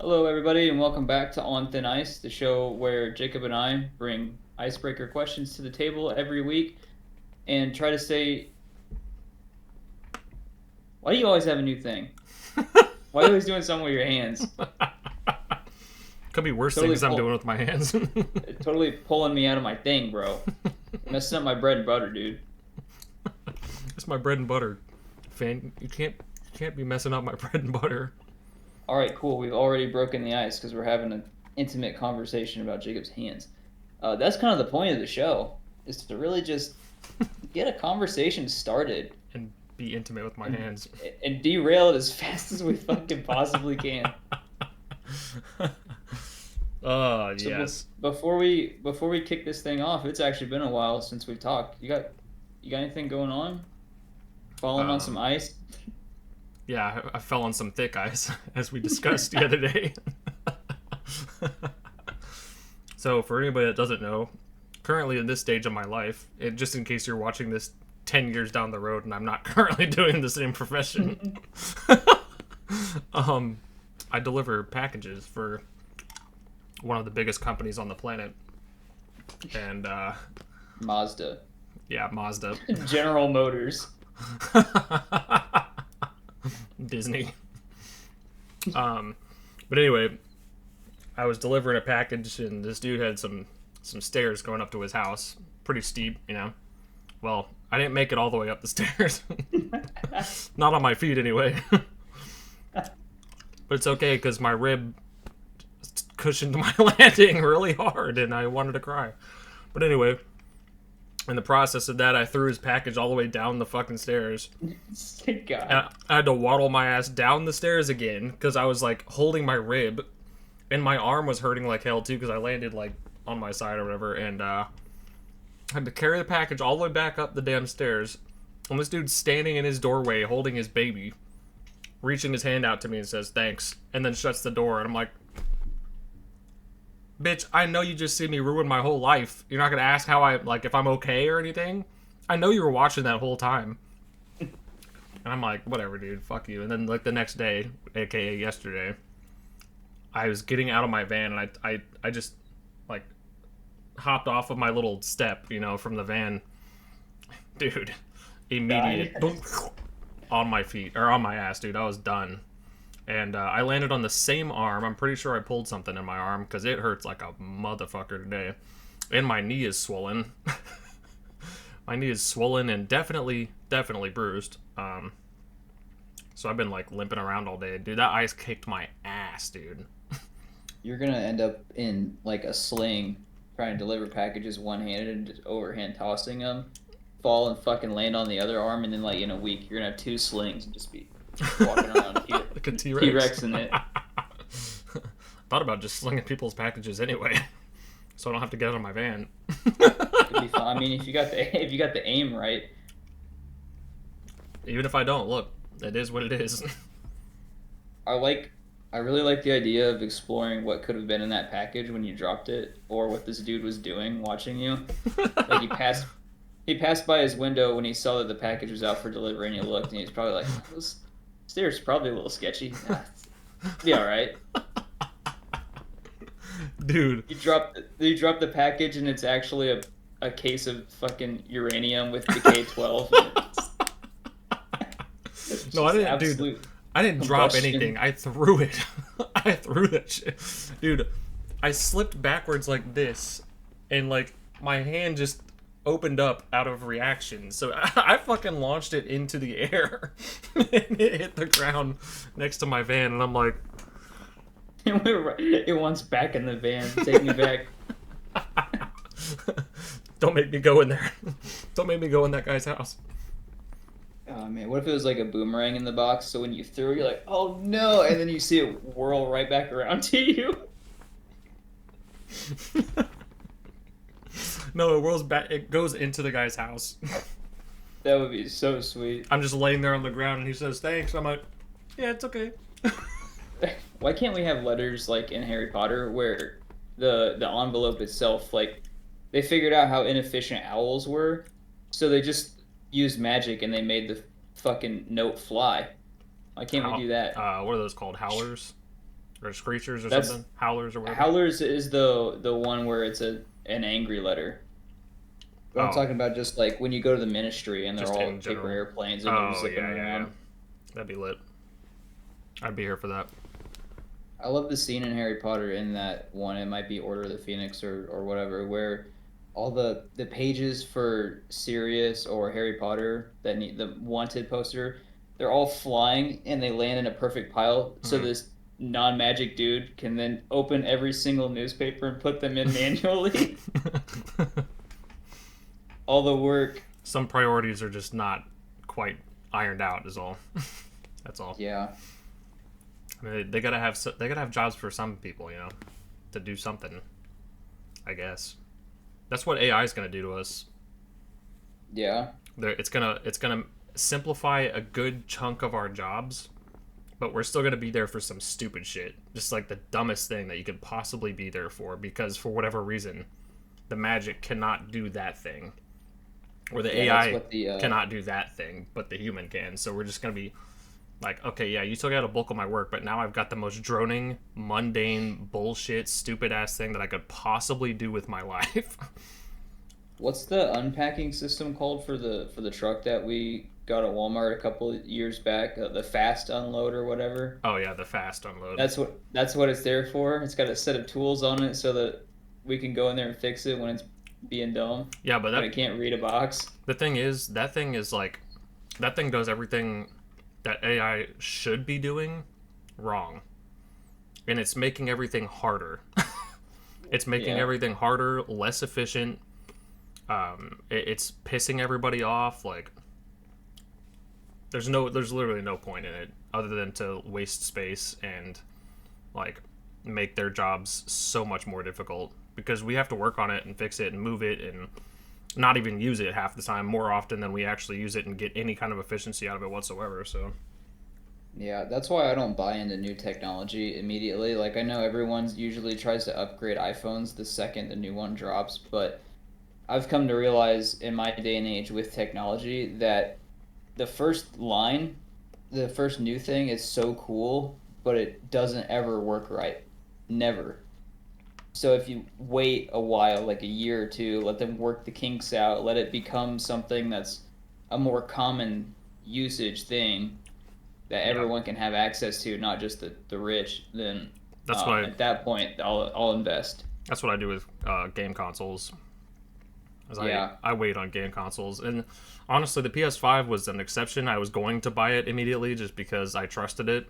Hello, everybody, and welcome back to On Thin Ice, the show where Jacob and I bring icebreaker questions to the table every week and try to say, why do you always have a new thing? Why are you always doing something with your hands? Could be worse Totally, things I'm doing with my hands. totally pulling me out of my thing, bro. Messing up my bread and butter, dude. It's my bread and butter. Fan, you can't be messing up my bread and butter. All right, cool. We've already broken the ice because we're having an intimate conversation about Jacob's hands. That's kind of the point of the show, is to really just get a conversation started And be intimate with my and, hands. and derail it as fast as we fucking possibly can. Oh, So yes. before we kick this thing off, it's actually been a while since we've talked. You got anything going on? Falling on some Um, ice? yeah, I fell on some thick ice, as we discussed the other day. So, for anybody that doesn't know, currently in this stage of my life, just in case you're watching this 10 years down the road and I'm not currently doing the same profession, um, I deliver packages for one of the biggest companies on the planet. And, Mazda. yeah, Mazda. General Motors. Disney. But anyway, I was delivering a package and this dude had some stairs going up to his house. Pretty steep, you know. Well, I didn't make it all the way up the stairs. Not on my feet anyway. But it's okay because my rib cushioned my landing really hard and I wanted to cry. But anyway, in the process of that, I threw his package all the way down the fucking stairs. Thank God. And I had to waddle my ass down the stairs again because I was like holding my rib and my arm was hurting like hell too because I landed like on my side or whatever. And I had to carry the package all the way back up the damn stairs. And this dude's standing in his doorway holding his baby, reaching his hand out to me and says, "Thanks," and then shuts the door. And I'm like, bitch, I know you just see me ruin my whole life. You're not gonna ask how like, if I'm okay or anything. I know you were watching that whole time. And I'm like, whatever, dude, fuck you. And then, like, the next day, aka yesterday, I was getting out of my van and I just, like, hopped off of my little step, you know, from the van. Dude, immediate on my feet, or on my ass, dude. I was done. And I landed on the same arm. I'm pretty sure I pulled something in my arm because it hurts like a motherfucker today. And my knee is swollen. My knee is swollen and definitely bruised. So I've been like limping around all day. Dude, that ice kicked my ass, dude. You're gonna end up in like a sling trying to deliver packages one-handed and just overhand tossing them, fall and fucking land on the other arm, and then like in a week you're gonna have two slings and just be walking around Like a T-Rex. T-Rex in it. Thought about just slinging people's packages anyway, so I don't have to get out of my van. It'd be fun. I mean, if you got the aim right. Even if I don't, look, it is what it is. I really like the idea of exploring what could have been in that package when you dropped it, or what this dude was doing watching you. Like he passed by his window when he saw that the package was out for delivery, and he looked, and he's probably like, "This stairs probably a little sketchy. Nah, be all right." Dude. You drop the package, and it's actually a case of fucking uranium with decay 12. No, I didn't, dude. I didn't drop anything. I threw it. I threw that shit. Dude, I slipped backwards like this, and like my hand just opened up out of reaction. So I fucking launched it into the air, and it hit the ground next to my van, and I'm like, It wants back in the van. Take me back. don't make me go in there. Don't make me go in that guy's house. Oh man, what if it was like a boomerang in the box? So when you threw it, you're like, "Oh no!" and then you see it whirl right back around to you. No, it whirls back. It goes into the guy's house. That would be so sweet. I'm just laying there on the ground, and he says, "Thanks." I'm like, "Yeah, it's okay." Why can't we have letters like in Harry Potter where the envelope itself, like, they figured out how inefficient owls were, so they just used magic and they made the fucking note fly. Why can't we do that? What are those called? Howlers? or screechers or That's something, howlers or whatever. Howlers is the one where it's an angry letter. But I'm Oh, talking about just like when you go to the ministry and they're just all in paper general. airplanes and they're Oh zipping yeah, yeah, yeah. around. That'd be lit. I'd be here for that. I love the scene in Harry Potter in that one. It might be Order of the Phoenix or whatever, where all the pages for Sirius or Harry Potter that need the wanted poster, they're all flying and they land in a perfect pile. So Mm-hmm. this non-magic dude can then open every single newspaper and put them in manually. All the work. Some priorities are just not quite ironed out. Is all. That's all. Yeah. I mean, they gotta have jobs for some people, you know, to do something. I guess that's what AI is gonna do to us. Yeah. It's gonna simplify a good chunk of our jobs, but we're still gonna be there for some stupid shit, just like the dumbest thing that you could possibly be there for, because for whatever reason, the magic cannot do that thing, or the Yeah, that's AI what the cannot do that thing, but the human can. So we're just gonna be like, okay, yeah, you still got a bulk of my work, but now I've got the most droning, mundane, bullshit, stupid ass thing that I could possibly do with my life. what's the unpacking system called for the truck that we got at Walmart a couple of years back? The fast unload or whatever. Oh yeah, the fast unload. That's what it's there for. It's got a set of tools on it so that we can go in there and fix it when it's being dumb, Yeah, but when it that can't read a box. the thing is, that thing is like, that thing does everything that AI should be doing wrong, and it's making everything harder. It's making Yeah. everything harder, less efficient. It's pissing everybody off. Like, there's literally no point in it other than to waste space and like make their jobs so much more difficult, because we have to work on it and fix it and move it and not even use it half the time, more often than we actually use it and get any kind of efficiency out of it whatsoever. So Yeah, that's why I don't buy into new technology immediately. Like I know everyone's usually tries to upgrade iPhones the second the new one drops, but I've come to realize in my day and age with technology that the first line, the first new thing is so cool, but it doesn't ever work right. Never. So if you wait a while, like a year or two, let them work the kinks out, let it become something that's a more common usage thing that yeah, everyone can have access to, not just the rich, then that's what I at that point I'll invest. that's what I do with game consoles. As Yeah. I wait on game consoles, and honestly, the PS5 was an exception. I was going to buy it immediately just because I trusted it.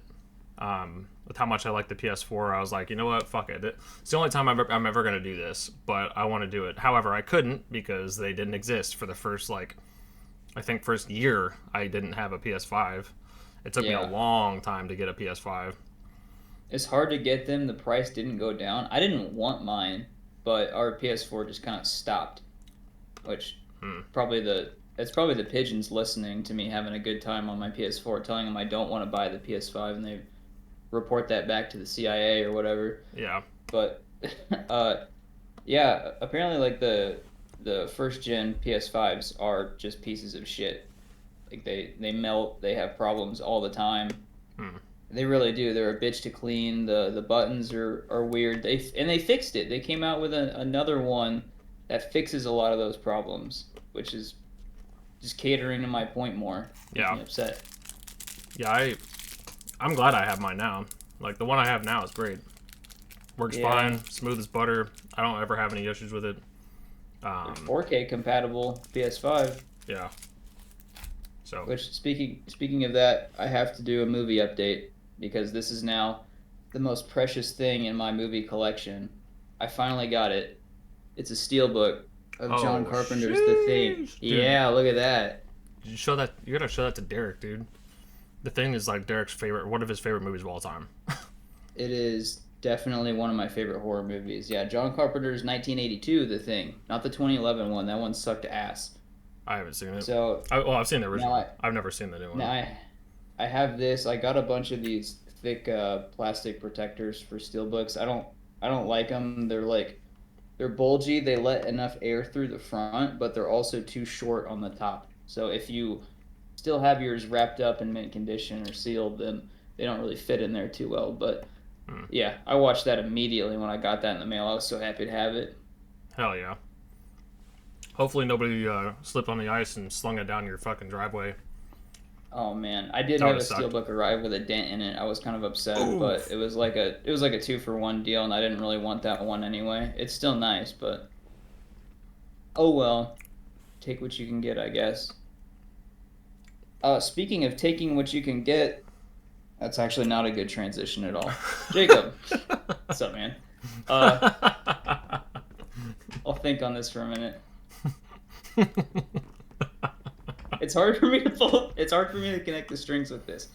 With how much I like the PS4, I was like, you know what, fuck it. It's the only time I'm ever going to do this, but I want to do it. However, I couldn't because they didn't exist for the first, like, I think first year I didn't have a PS5. It took me a Yeah. long time to get a PS5. It's hard to get them. The price didn't go down. I didn't want mine, but our PS4 just kind of stopped, which Hmm. probably the it's probably the pigeons listening to me having a good time on my PS4, telling them I don't want to buy the PS5, and they report that back to the CIA or whatever. Yeah. But uh, yeah, apparently like the first gen PS5s are just pieces of shit. Like they melt, they have problems all the time. Hmm. They really do. They're a bitch to clean. The buttons are weird. They fixed it. They came out with another one that fixes a lot of those problems, which is just catering to my point more. Makes Yeah. me upset. Yeah, I'm glad I have mine now. Like, the one I have now is great. Works Yeah, fine, smooth as butter. I don't ever have any issues with it. they're Um, 4K compatible PS5. yeah. So, Which speaking of that, I have to do a movie update because this is now the most precious thing in my movie collection. I finally got it. It's a steelbook of John oh, Carpenter's The Thing. sheesh. Dude, Yeah, look at that. you show that, you gotta show that to Derek, dude. The Thing is like Derek's favorite, one of his favorite movies of all time. It is definitely one of my favorite horror movies. Yeah, John Carpenter's 1982 The Thing, not the 2011 one. That one sucked ass. I haven't seen it. So Well, I've seen the now original. I've never seen the new now one. I have this. I got a bunch of these thick plastic protectors for steelbooks. I don't like them. They're bulgy. They let enough air through the front, but they're also too short on the top. So if you still have yours wrapped up in mint condition or sealed, then they don't really fit in there too well. But Yeah, I watched that immediately when I got that in the mail. I was so happy to have it. Hell yeah. Hopefully nobody slipped on the ice and slung it down your fucking driveway. Oh man, I did That would have have a sucked. steelbook arrive with a dent in it. I was kind of upset, but Oof. it was like a 2-for-1 deal, and I didn't really want that one anyway. It's still nice, but oh well. Take what you can get, I guess. Speaking of taking what you can get, that's actually not a good transition at all. Jacob, what's up, man? Uh, I'll think on this for a minute. It's hard for me to pull. It's hard for me to connect the strings with this.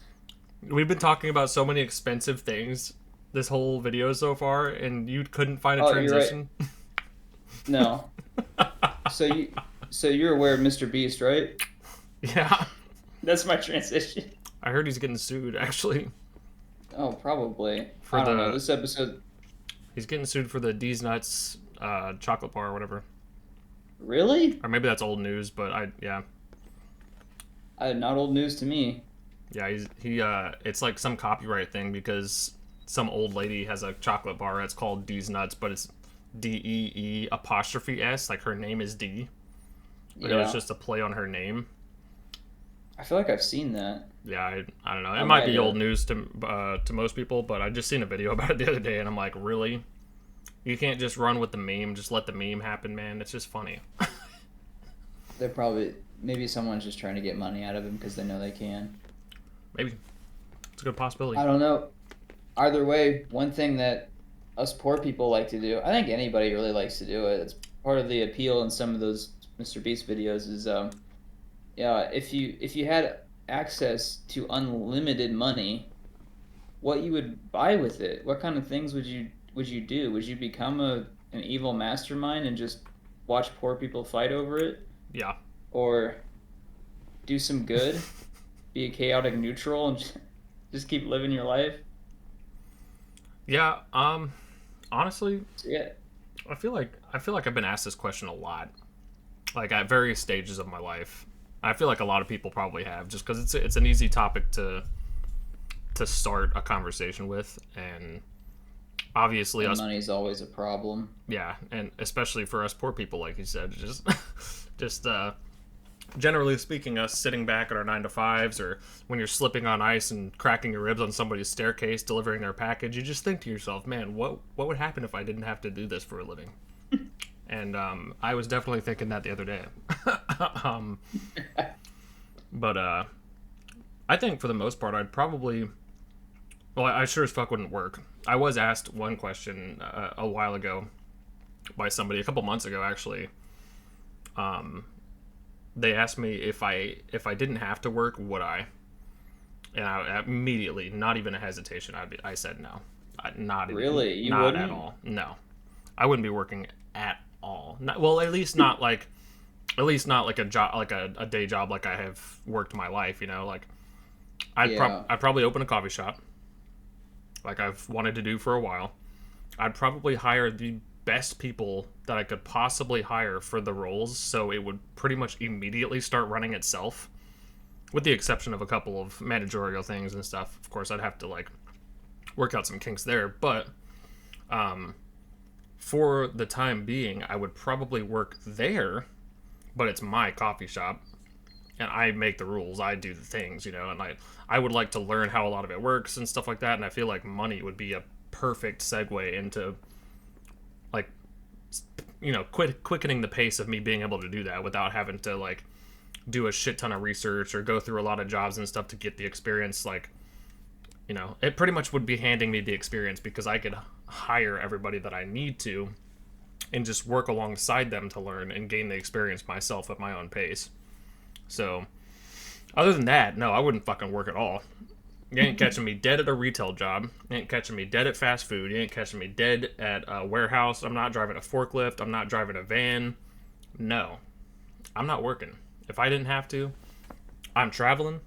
We've been talking about so many expensive things this whole video so far, and you couldn't find a Oh, you're right. transition? No. So you, so you're aware of Mr. Beast, right? Yeah. That's my transition. I heard he's getting sued, actually. Oh, probably. For I don't know. the... This episode, He's getting sued for the D's Nuts chocolate bar or whatever. really? Or maybe that's old news, but yeah. Not old news to me. Yeah, it's like some copyright thing because some old lady has a chocolate bar that's called D's Nuts, but it's DEE''S, like her name is D. But it was Yeah. just a play on her name. I feel like I've seen that. Yeah, I don't know. I It might might be have. old news to most people, but I just seen a video about it the other day, and I'm like, really? You can't just run with the meme. Just let the meme happen, man. It's just funny. They're probably maybe someone's just trying to get money out of him because they know they can. Maybe it's a good possibility. I don't know. Either way, one thing that us poor people like to do, I think anybody really likes to do it. It's part of the appeal in some of those Mr. Beast videos is yeah, if you had access to unlimited money, what you would buy with it? What kind of things would you do? Would you become an evil mastermind and just watch poor people fight over it, Yeah. or do some good, be a chaotic neutral, and just keep living your life? Yeah. Honestly, So, yeah, I feel like I've been asked this question a lot, like at various stages of my life. I feel like a lot of people probably have, just because it's an easy topic to start a conversation with, and obviously and us, money's always a problem. yeah, and especially for us poor people, like you said, just just generally speaking, us sitting back at our 9 to 5s, or when you're slipping on ice and cracking your ribs on somebody's staircase delivering their package, you just think to yourself, man, what would happen if I didn't have to do this for a living? And I was definitely thinking that the other day. um, but I think for the most part, I'd probably, well, I sure as fuck wouldn't work. I was asked one question a while ago by somebody, a couple months ago actually. They asked me if I didn't have to work, would I? And I immediately, not even a hesitation, I said no. Not even, Really? You not at wouldn't? all. No, I wouldn't be working at all. Not, well, at least not like a job, like a day job, like I have worked my life. You know, like Yeah. I'd probably open a coffee shop, like I've wanted to do for a while. I'd probably hire the best people that I could possibly hire for the roles, so it would pretty much immediately start running itself, with the exception of a couple of managerial things and stuff. Of course, I'd have to like work out some kinks there, but for the time being, I would probably work there, but it's my coffee shop, and I make the rules, I do the things, you know, and I would like to learn how a lot of it works and stuff like that, and I feel like money would be a perfect segue into, like, you know, quickening the pace of me being able to do that without having to like do a shit ton of research or go through a lot of jobs and stuff to get the experience. Like, you know, it pretty much would be handing me the experience because I could hire everybody that I need to and just work alongside them to learn and gain the experience myself at my own pace. So other than that, no, I wouldn't fucking work at all. You ain't catching me dead at a retail job. You ain't catching me dead at fast food. You ain't catching me dead at a warehouse. I'm not driving a forklift. I'm not driving a van. No, I'm not working. If I didn't have to, I'm traveling.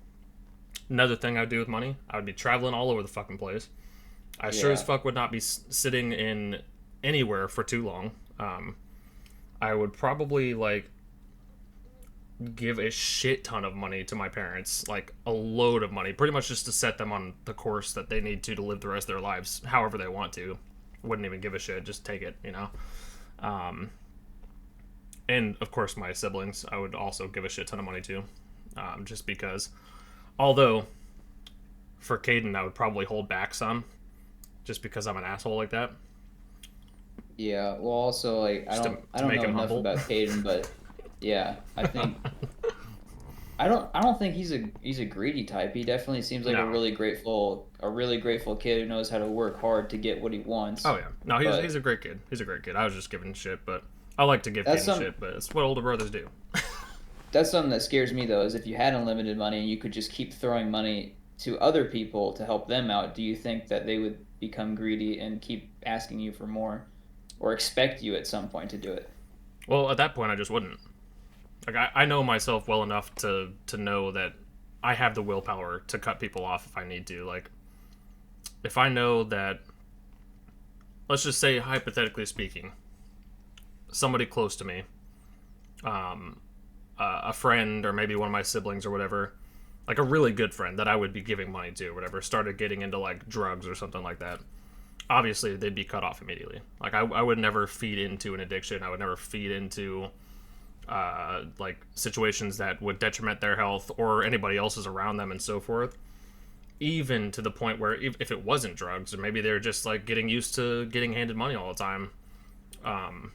Another thing I'd do with money, I would be traveling all over the fucking place. I sure as Yeah. fuck would not be sitting in anywhere for too long. I would probably like give a shit ton of money to my parents, like a load of money, pretty much just to set them on the course that they need to live the rest of their lives however they want to. Wouldn't even give a shit, just take it, you know. And of course, my siblings, I would also give a shit ton of money to, just because. Although, for Caden, I would probably hold back some, just because I'm an asshole like that. Yeah. Well, also like Just I to don't make know him enough humble. about Caden, but yeah, I think I don't think he's a greedy type. He definitely seems like No. a really grateful kid who knows how to work hard to get what he Oh wants. yeah. No, he's But a great kid. He's a great kid. I was just giving shit, but I like to give that's Caden some shit, but it's what older brothers do. that's something that scares me though, is if you had unlimited money and you could just keep throwing money to other people to help them out, do you think that they would become greedy and keep asking you for more or expect you at some point to do it? Well, at that point, I just wouldn't. Like I know myself well enough to know that I have the willpower to cut people off if I need to. Like if I know that, let's just say hypothetically speaking, somebody close to me, um, a friend or maybe one of my siblings or whatever, like a really good friend that I would be giving money to or whatever, started getting into like drugs or something like that. Obviously, they'd be cut off immediately. Like I would never feed into an addiction. I would never feed into like situations that would detriment their health or anybody else's around them and so forth. Even to the point where if it wasn't drugs or maybe they're just like getting used to getting handed money all the time. Um,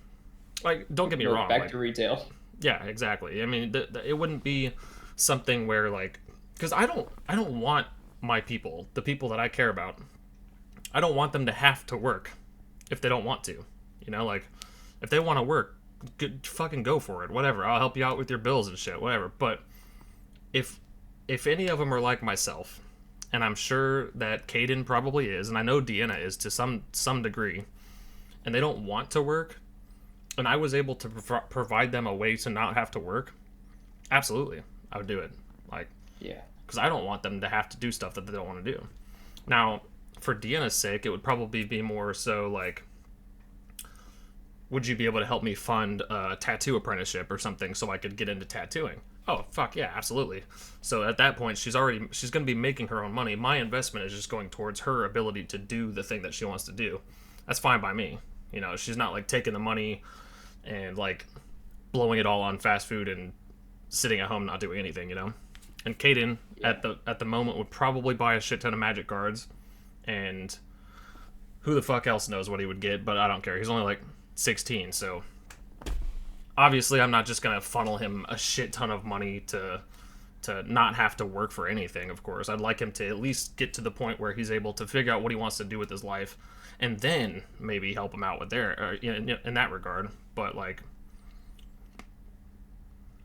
like don't get me Go wrong, back like to retail. yeah, exactly. I mean, it wouldn't be something where like because I don't want my people, the people that I care about, I don't want them to have to work if they don't want to. You know, like if they want to work, good, fucking go for it. Whatever. I'll help you out with your bills and shit. Whatever. But if if any of them are like myself, and I'm sure that Caden probably is, and I know Deanna is to some degree, and they don't want to work, and I was able to provide them a way to not have to work, absolutely, I would do it. Like, Yeah. because I don't want them to have to do stuff that they don't want to do. Now, for Deanna's sake, it would probably be more so like, would you be able to help me fund a tattoo apprenticeship or something so I could get into tattooing? Oh, fuck yeah, absolutely. So at that point, she's going to be making her own money. My investment is just going towards her ability to do the thing that she wants to do. That's fine by me. You know, she's not like taking the money and like blowing it all on fast food and sitting at home not doing anything, you know? And Kaden Yeah. at the moment would probably buy a shit ton of magic cards, and who the fuck else knows what he would get, but I don't care. He's only like 16, so obviously I'm not just gonna funnel him a shit ton of money to not have to work for anything. Of course, I'd like him to at least get to the point where he's able to figure out what he wants to do with his life, and then maybe help him out with their in that regard. But like,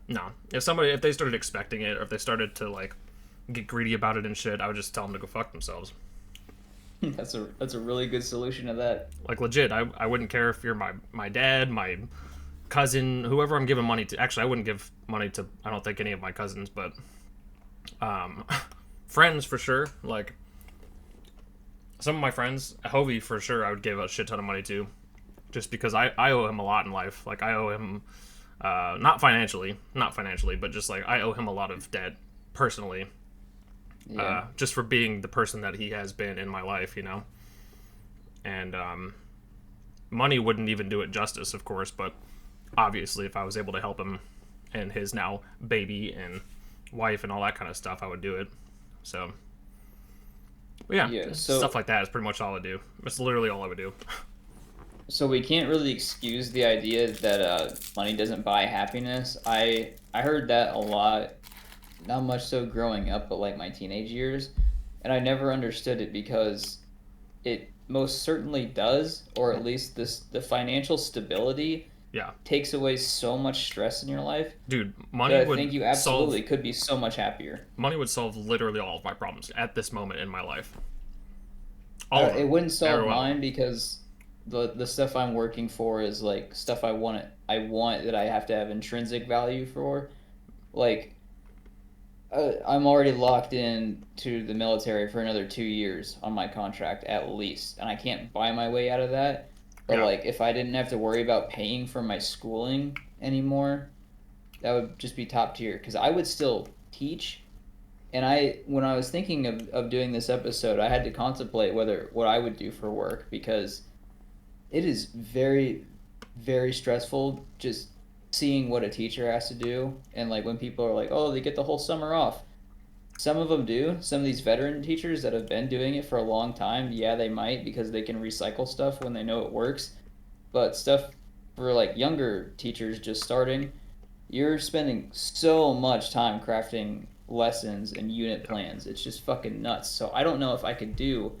no, if they started expecting it, or if they started to like get greedy about it and shit, I would just tell them to go fuck themselves. That's a really good solution to that. Like legit, I wouldn't care if you're my dad, my cousin, whoever I'm giving money to. Actually, I wouldn't give money to, I don't think, any of my cousins, but um, friends for sure. Like some of my friends, Hovey for sure, I would give a shit ton of money to, just because I owe him a lot in life. Like I owe him, not financially, but just like I owe him a lot of debt personally, Yeah. just for being the person that he has been in my life, you know. And money wouldn't even do it justice, of course, but obviously, if I was able to help him and his now baby and wife and all that kind of stuff, I would do it. So, but yeah, Yeah. stuff like that is pretty much all I do. It's literally all I would do. So we can't really excuse the idea that money doesn't buy happiness. I heard that a lot, not much so growing up, but like my teenage years, and I never understood it because it most certainly does, or at least the financial stability Yeah, takes away so much stress in your life dude, that I think you absolutely could be so much happier. money would solve literally all of my problems at this moment in my life. All of It them, wouldn't solve every one of them. mine because the stuff I'm working for is like stuff I want that I have to have intrinsic value for. Like I'm already locked in to the military for another 2 years on my contract at least, and I can't buy my way out of that. But Yeah, like if I didn't have to worry about paying for my schooling anymore, That would just be top tier because I would still teach. And when I was thinking of doing this episode, I had to contemplate whether what I would do for work because it is very, very stressful just seeing what a teacher has to do. And like when people are like, oh, they get the whole summer off. Some of them do. Some of these veteran teachers that have been doing it for a long time, yeah, they might because they can recycle stuff when they know it works. But stuff for like younger teachers just starting, you're spending so much time crafting lessons and unit Yeah. plans. It's just fucking nuts. So I don't know if I could do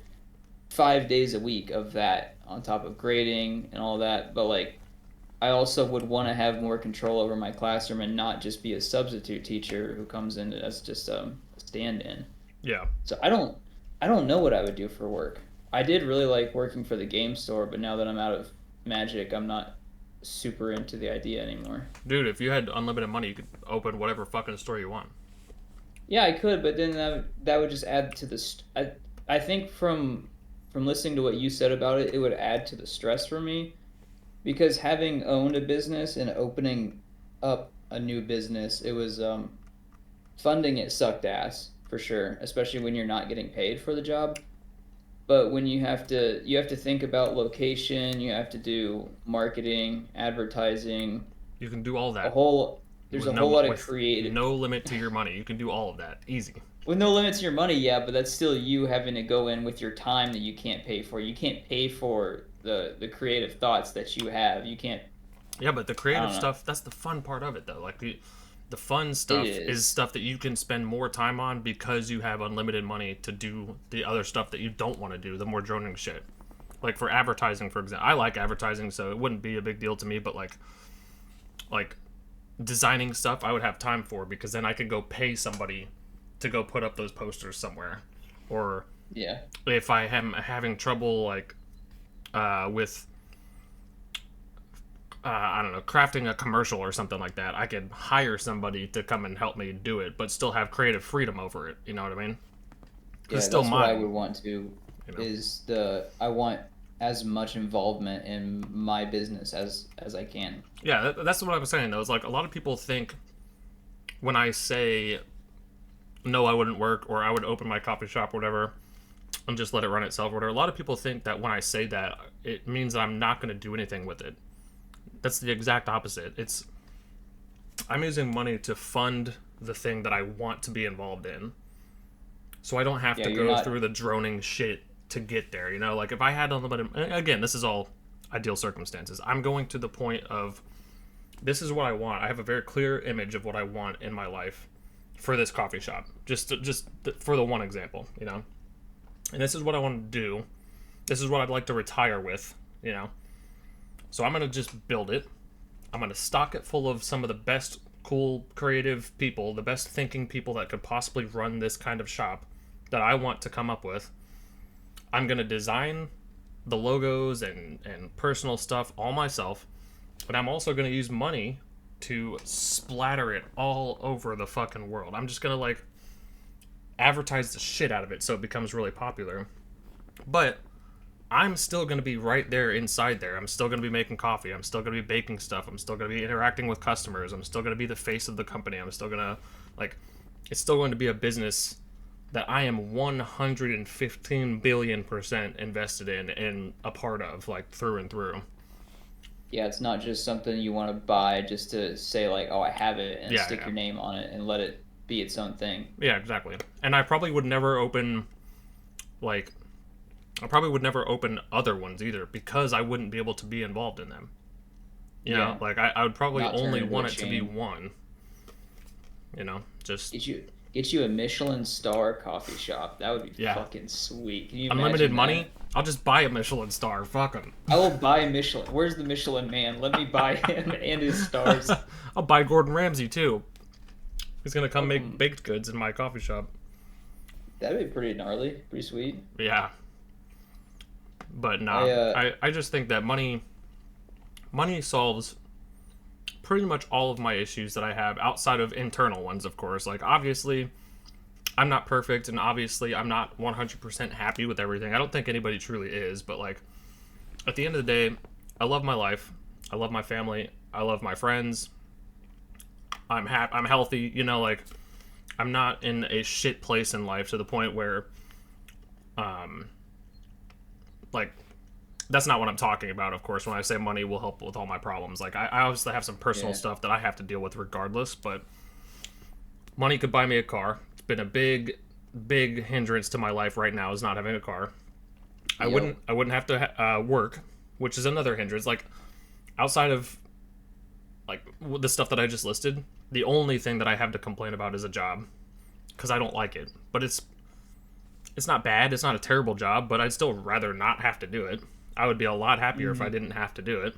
5 days a week of that on top of grading and all that. But like, I also would want to have more control over my classroom and not just be a substitute teacher who comes in as just a stand-in. Yeah. So I don't know what I would do for work. I did really like working for the game store, but now that I'm out of Magic, I'm not super into the idea anymore. Dude, if you had unlimited money, you could open whatever fucking store you want. Yeah, I could, but then that would just add to the. I think from listening to what you said about it, it would add to the stress for me because having owned a business and opening up a new business, it was funding it sucked ass for sure, especially when you're not getting paid for the job. But when you have to think about location, you have to do marketing, advertising, You can do all a that whole there's with a whole lot of with creative no limit to your money. You can do all of that easy. with no limits to your money, yeah, but that's still you having to go in with your time that you can't pay for. You can't pay for the creative thoughts that you have. You can't. Yeah, but the I creative don't know. stuff, that's the fun part of it though. Like the fun It stuff is is. stuff that you can spend more time on because you have unlimited money to do the other stuff that you don't want to do, the more droning shit. Like for advertising, for example. I like advertising, so it wouldn't be a big deal to me, but like designing stuff I would have time for because then I could go pay somebody to go put up those posters somewhere. Or Yeah. if I am having trouble like with I don't know, crafting a commercial or something like that, I could hire somebody to come and help me do it, but still have creative freedom over it. You know what I mean? Because it's Yeah, still that's what I mine. would want to You know? is the I want as much involvement in my business as I can. Yeah, that's what I was saying though. It's like a lot of people think when I say no, I wouldn't work, or I would open my coffee shop, or whatever, and just let it run itself, or whatever. A lot of people think that when I say that, it means that I'm not going to do anything with it. That's the exact opposite. It's I'm using money to fund the thing that I want to be involved in, so I don't have Yeah, to you're go not. through the droning shit to get there. You know, like if I had unlimited, again, this is all ideal circumstances. I'm going to the point of this is what I want. I have a very clear image of what I want in my life for this coffee shop. Just for the one example, you know. And this is what I want to do. This is what I'd like to retire with, you know. So I'm gonna just build it. I'm gonna stock it full of some of the best, cool, creative people, the best thinking people that could possibly run this kind of shop that I want to come up with. I'm gonna design the logos and personal stuff all myself, but I'm also gonna use money to splatter it all over the fucking world. I'm just gonna like advertise the shit out of it so it becomes really popular. But I'm still going to be right there inside there. I'm still going to be making coffee. I'm still going to be baking stuff. I'm still going to be interacting with customers. I'm still going to be the face of the company. I'm still going to, like, it's still going to be a business that I am 115 billion% invested in and a part of, like, through and through. Yeah, it's not just something you want to buy just to say like, oh, I have it and Yeah, stick yeah. your name on it and let it be its own thing. Yeah, exactly. And I probably would never open, like, I probably would never open other ones either because I wouldn't be able to be involved in them. You know, Yeah, like I would probably not turn only into a want it to be chain. one. You know, just Get you get you a Michelin star coffee shop. That would be yeah, fucking sweet. Can you unlimited imagine that? money. I'll just buy a Michelin star. Fuck them. I will buy Michelin. Where's the Michelin man? Let me buy him and his stars. I'll buy Gordon Ramsay too. He's gonna come make Fucking, baked goods in my coffee shop. that'd be pretty gnarly, pretty sweet. Yeah, but I nah, I just think that money solves pretty much all of my issues that I have outside of internal ones, of course. Like obviously I'm not perfect, and obviously I'm not 100% happy with everything. I don't think anybody truly is, but like at the end of the day, I love my life. I love my family. I love my friends. I'm healthy, you know, like I'm not in a shit place in life to the point where like that's not what I'm talking about, of course. When I say money will help with all my problems, like I obviously have some personal stuff that I have to deal with regardless, but money could buy me a car. It's been a big hindrance to my life right now is not having a car. I wouldn't have to work, which is another hindrance. Like outside of like the stuff that I just listed, the only thing that I have to complain about is a job because I don't like it. But it's not bad. It's not a terrible job, but I'd still rather not have to do it. I would be a lot happier if I didn't have to do it.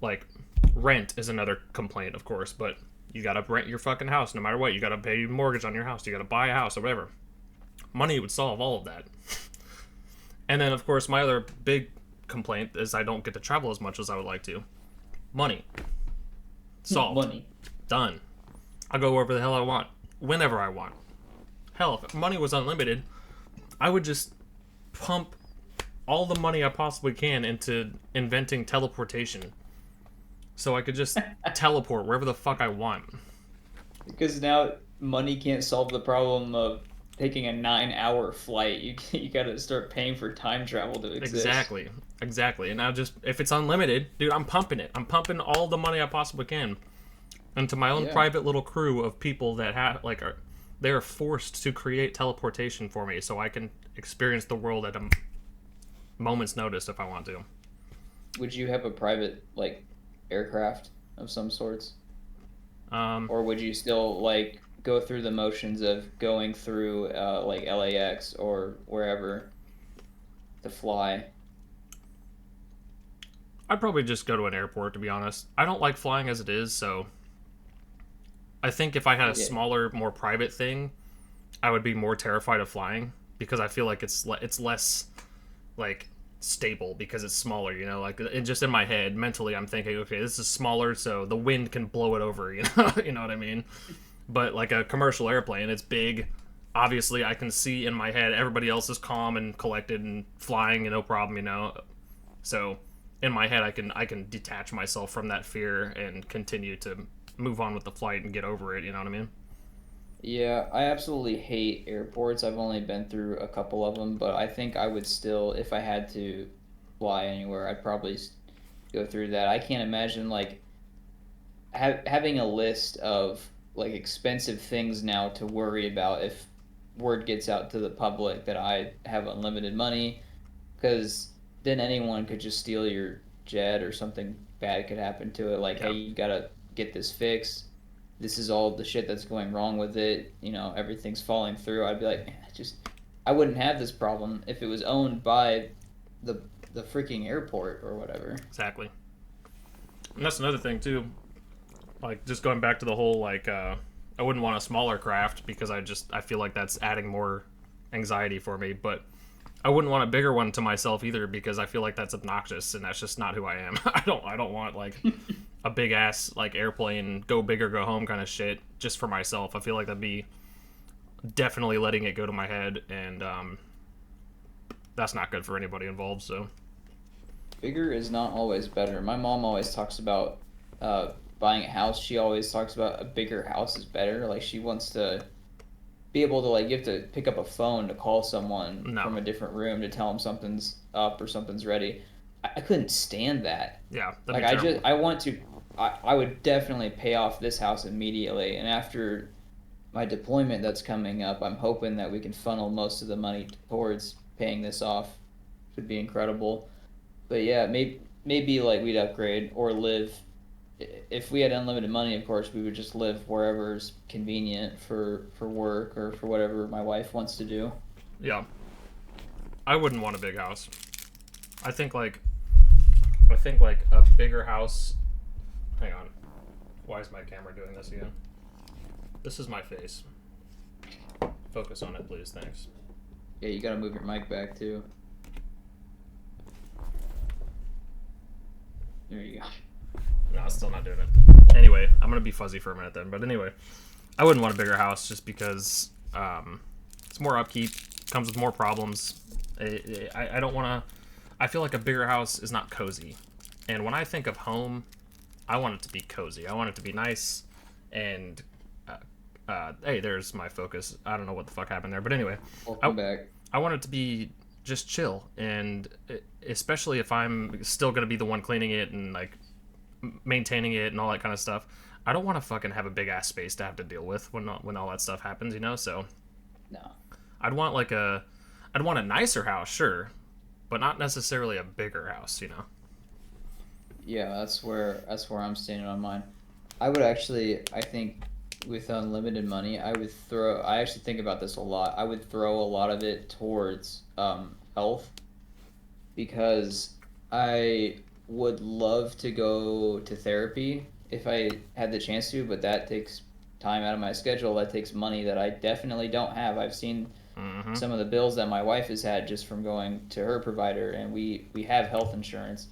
Like rent is another complaint, of course, but you gotta rent your fucking house no matter what. You gotta pay your mortgage on your house. You gotta buy a house or whatever. Money would solve all of that. And then, of course, my other big complaint is I don't get to travel as much as I would like to. Money. Solved. Money. Done. I'll go wherever the hell I want. Whenever I want. Hell, if money was unlimited, I would just pump all the money I possibly can into inventing teleportation. So I could just teleport wherever the fuck I want. Because now money can't solve the problem of taking a 9-hour flight. You gotta start paying for time travel to exist. Exactly. And now just, if it's unlimited, dude, I'm pumping it. I'm pumping all the money I possibly can into my own private little crew of people that they are forced to create teleportation for me so I can experience the world at a moment's notice if I want to. Would you have a private, like, aircraft of some sorts? Or would you still, like, go through the motions of going through, like, LAX or wherever to fly? I'd probably just go to an airport, to be honest. I don't like flying as it is, so I think if I had a smaller, more private thing, I would be more terrified of flying because I feel like it's less like stable because it's smaller, you know, like it just in my head mentally I'm thinking, okay, this is smaller so the wind can blow it over, you know. You know what I mean? But like a commercial airplane, it's big, obviously I can see in my head everybody else is calm and collected and flying and no problem, you know. So in my head I can detach myself from that fear and continue to move on with the flight and get over it, you know what I mean? Yeah, I absolutely hate airports. I've only been through a couple of them, but I think I would still, if I had to fly anywhere, I'd probably go through that. I can't imagine like having a list of like expensive things now to worry about if word gets out to the public that I have unlimited money, because then anyone could just steal your jet or something bad could happen to it. Like, hey, you gotta get this fixed. This is all the shit that's going wrong with it. You know, everything's falling through. I'd be like, I wouldn't have this problem if it was owned by the freaking airport or whatever. Exactly. And that's another thing too. Like just going back to the whole like I wouldn't want a smaller craft because I feel like that's adding more anxiety for me, but I wouldn't want a bigger one to myself either because I feel like that's obnoxious and that's just not who I am. I don't want like a big ass like airplane, go big or go home kind of shit just for myself. I feel like that'd be definitely letting it go to my head, and that's not good for anybody involved. So bigger is not always better. My mom always talks about buying a house. She always talks about a bigger house is better. Like she wants to be able to, like, you have to pick up a phone to call someone from a different room to tell them something's up or something's ready. I couldn't stand that. Yeah, like I would definitely pay off this house immediately, and after my deployment that's coming up, I'm hoping that we can funnel most of the money towards paying this off. It would be incredible. But yeah, maybe like we'd upgrade or live. If we had unlimited money, of course, we would just live wherever's convenient for work or for whatever my wife wants to do. Yeah. I wouldn't want a big house. I think like a bigger house. Hang on. Why is my camera doing this again? This is my face. Focus on it, please. Thanks. Yeah, you gotta move your mic back too. There you go. No, it's still not doing it. Anyway, I'm going to be fuzzy for a minute then. But anyway, I wouldn't want a bigger house just because it's more upkeep, comes with more problems. I don't want to... I feel like a bigger house is not cozy. And when I think of home, I want it to be cozy. I want it to be nice, and hey, there's my focus. I don't know what the fuck happened there, but anyway, Welcome back. I want it to be just chill, and especially if I'm still gonna be the one cleaning it and like maintaining it and all that kind of stuff. I don't want to fucking have a big ass space to have to deal with when all that stuff happens, you know. So No. I'd want I'd want a nicer house, sure, but not necessarily a bigger house, you know. Yeah, that's where I'm standing on mine. I would actually, I think, with unlimited money, I would throw. I actually think about this a lot. I would throw a lot of it towards health because I would love to go to therapy if I had the chance to, but that takes time out of my schedule. That takes money that I definitely don't have. I've seen Mm-hmm. some of the bills that my wife has had just from going to her provider, and we have health insurance.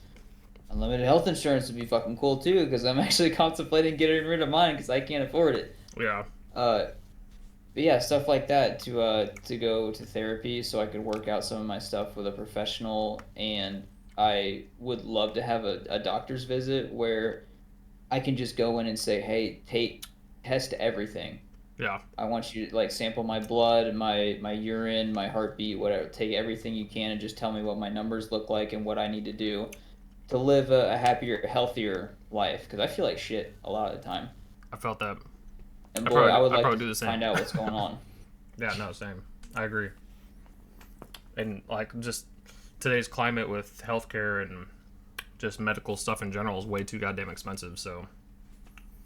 Unlimited health insurance would be fucking cool too, because I'm actually contemplating getting rid of mine because I can't afford it. Yeah. Uh, but yeah, stuff like that to go to therapy so I could work out some of my stuff with a professional, and I would love to have a doctor's visit where I can just go in and say, hey, test everything. Yeah. I want you to like sample my blood, my urine, my heartbeat, whatever. Take everything you can and just tell me what my numbers look like and what I need to do to live a happier, healthier life. Because I feel like shit a lot of the time. I felt that. And boy, I would I like probably to do the same. find out what's going on. Yeah, no, same. I agree. And like just today's climate with healthcare and just medical stuff in general is way too goddamn expensive. So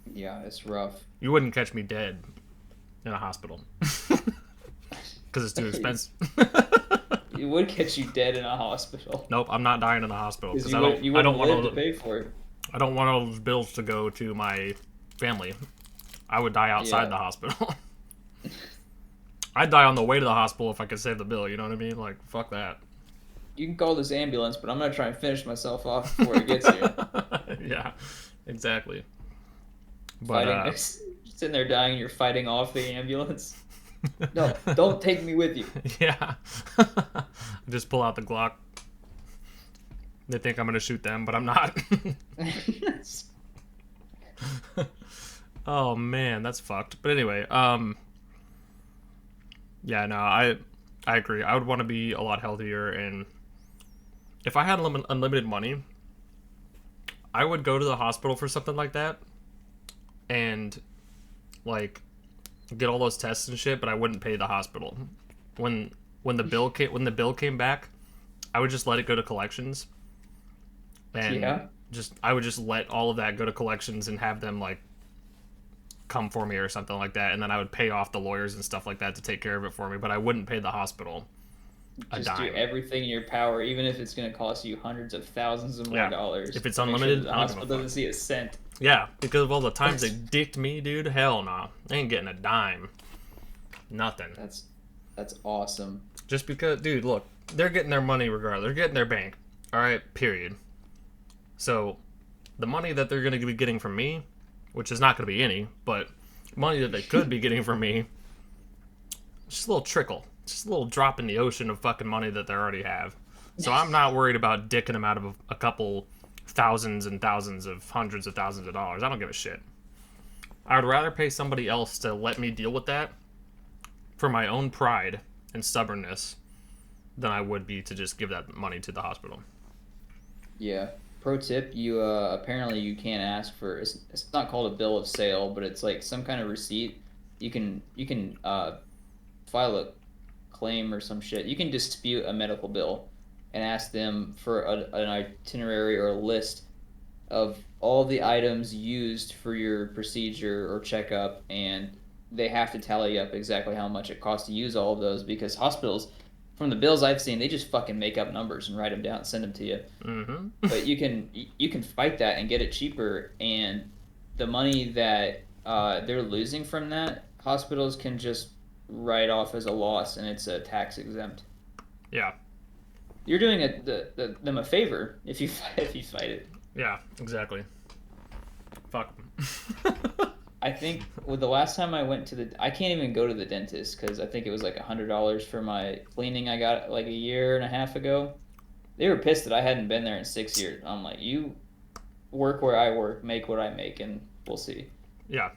Yeah, it's rough. you wouldn't catch me dead in a hospital because it's too expensive. It would catch you dead in a hospital. Nope, I'm not dying in a hospital Because because you I don't wouldn't want live all to pay for it. I don't want all those bills to go to my family. I would die outside Yeah. the hospital. I'd die on the way to the hospital if I could save the bill. You know what I mean? Like fuck that. You can call this ambulance, but I'm gonna try and finish myself off before it gets here. Yeah, exactly. But Fighting, sitting there dying, and you're fighting off the ambulance. No, don't take me with you. yeah, just pull out the Glock. They think I'm gonna shoot them, but I'm not. Oh man, that's fucked. But anyway, yeah, no, I agree. I would want to be a lot healthier, and if I had unlimited money, I would go to the hospital for something like that, and like get all those tests and shit. But I wouldn't pay the hospital. When the bill came back, I would just let it go to collections, and Yeah. I would just let all of that go to collections and have them like come for me or something like that, and then I would pay off the lawyers and stuff like that to take care of it for me, but I wouldn't pay the hospital a Just do dime. everything in your power, even if it's going to cost you hundreds of thousands of more Yeah. dollars. If it's to make unlimited, sure that the I don't give a hospital fuck. doesn't see a cent. Yeah, because of all the times they dicked me, dude. Hell no, I ain't getting a dime. Nothing. That's awesome. Just because, dude, look, they're getting their money regardless. They're getting their bank. All right, period. So, the money that they're going to be getting from me, which is not going to be any, but money that they could be getting from me, just a little trickle. Just a little drop in the ocean of fucking money that they already have. So I'm not worried about dicking them out of a couple thousands and thousands of hundreds of thousands of dollars. I don't give a shit. I would rather pay somebody else to let me deal with that for my own pride and stubbornness than I would be to just give that money to the hospital. Yeah. Pro tip: you apparently you can't ask for it's not called a bill of sale, but it's like some kind of receipt. You can file a claim or some shit. You can dispute a medical bill and ask them for an itinerary or a list of all the items used for your procedure or checkup, and they have to tally up exactly how much it costs to use all of those because hospitals, from the bills I've seen, they just fucking make up numbers and write them down and send them to you. Mm-hmm. But you can fight that and get it cheaper, and the money that they're losing from that, hospitals can just write off as a loss, and it's a tax exempt. Yeah. You're doing them a favor if you if you fight it. Yeah, exactly. Fuck. I think with the last time I went to I can't even go to the dentist because I think it was like $100 for my cleaning I got like a year and a half ago. They were pissed that I hadn't been there in 6 years. I'm like, you work where I work, make what I make, and we'll see. Yeah.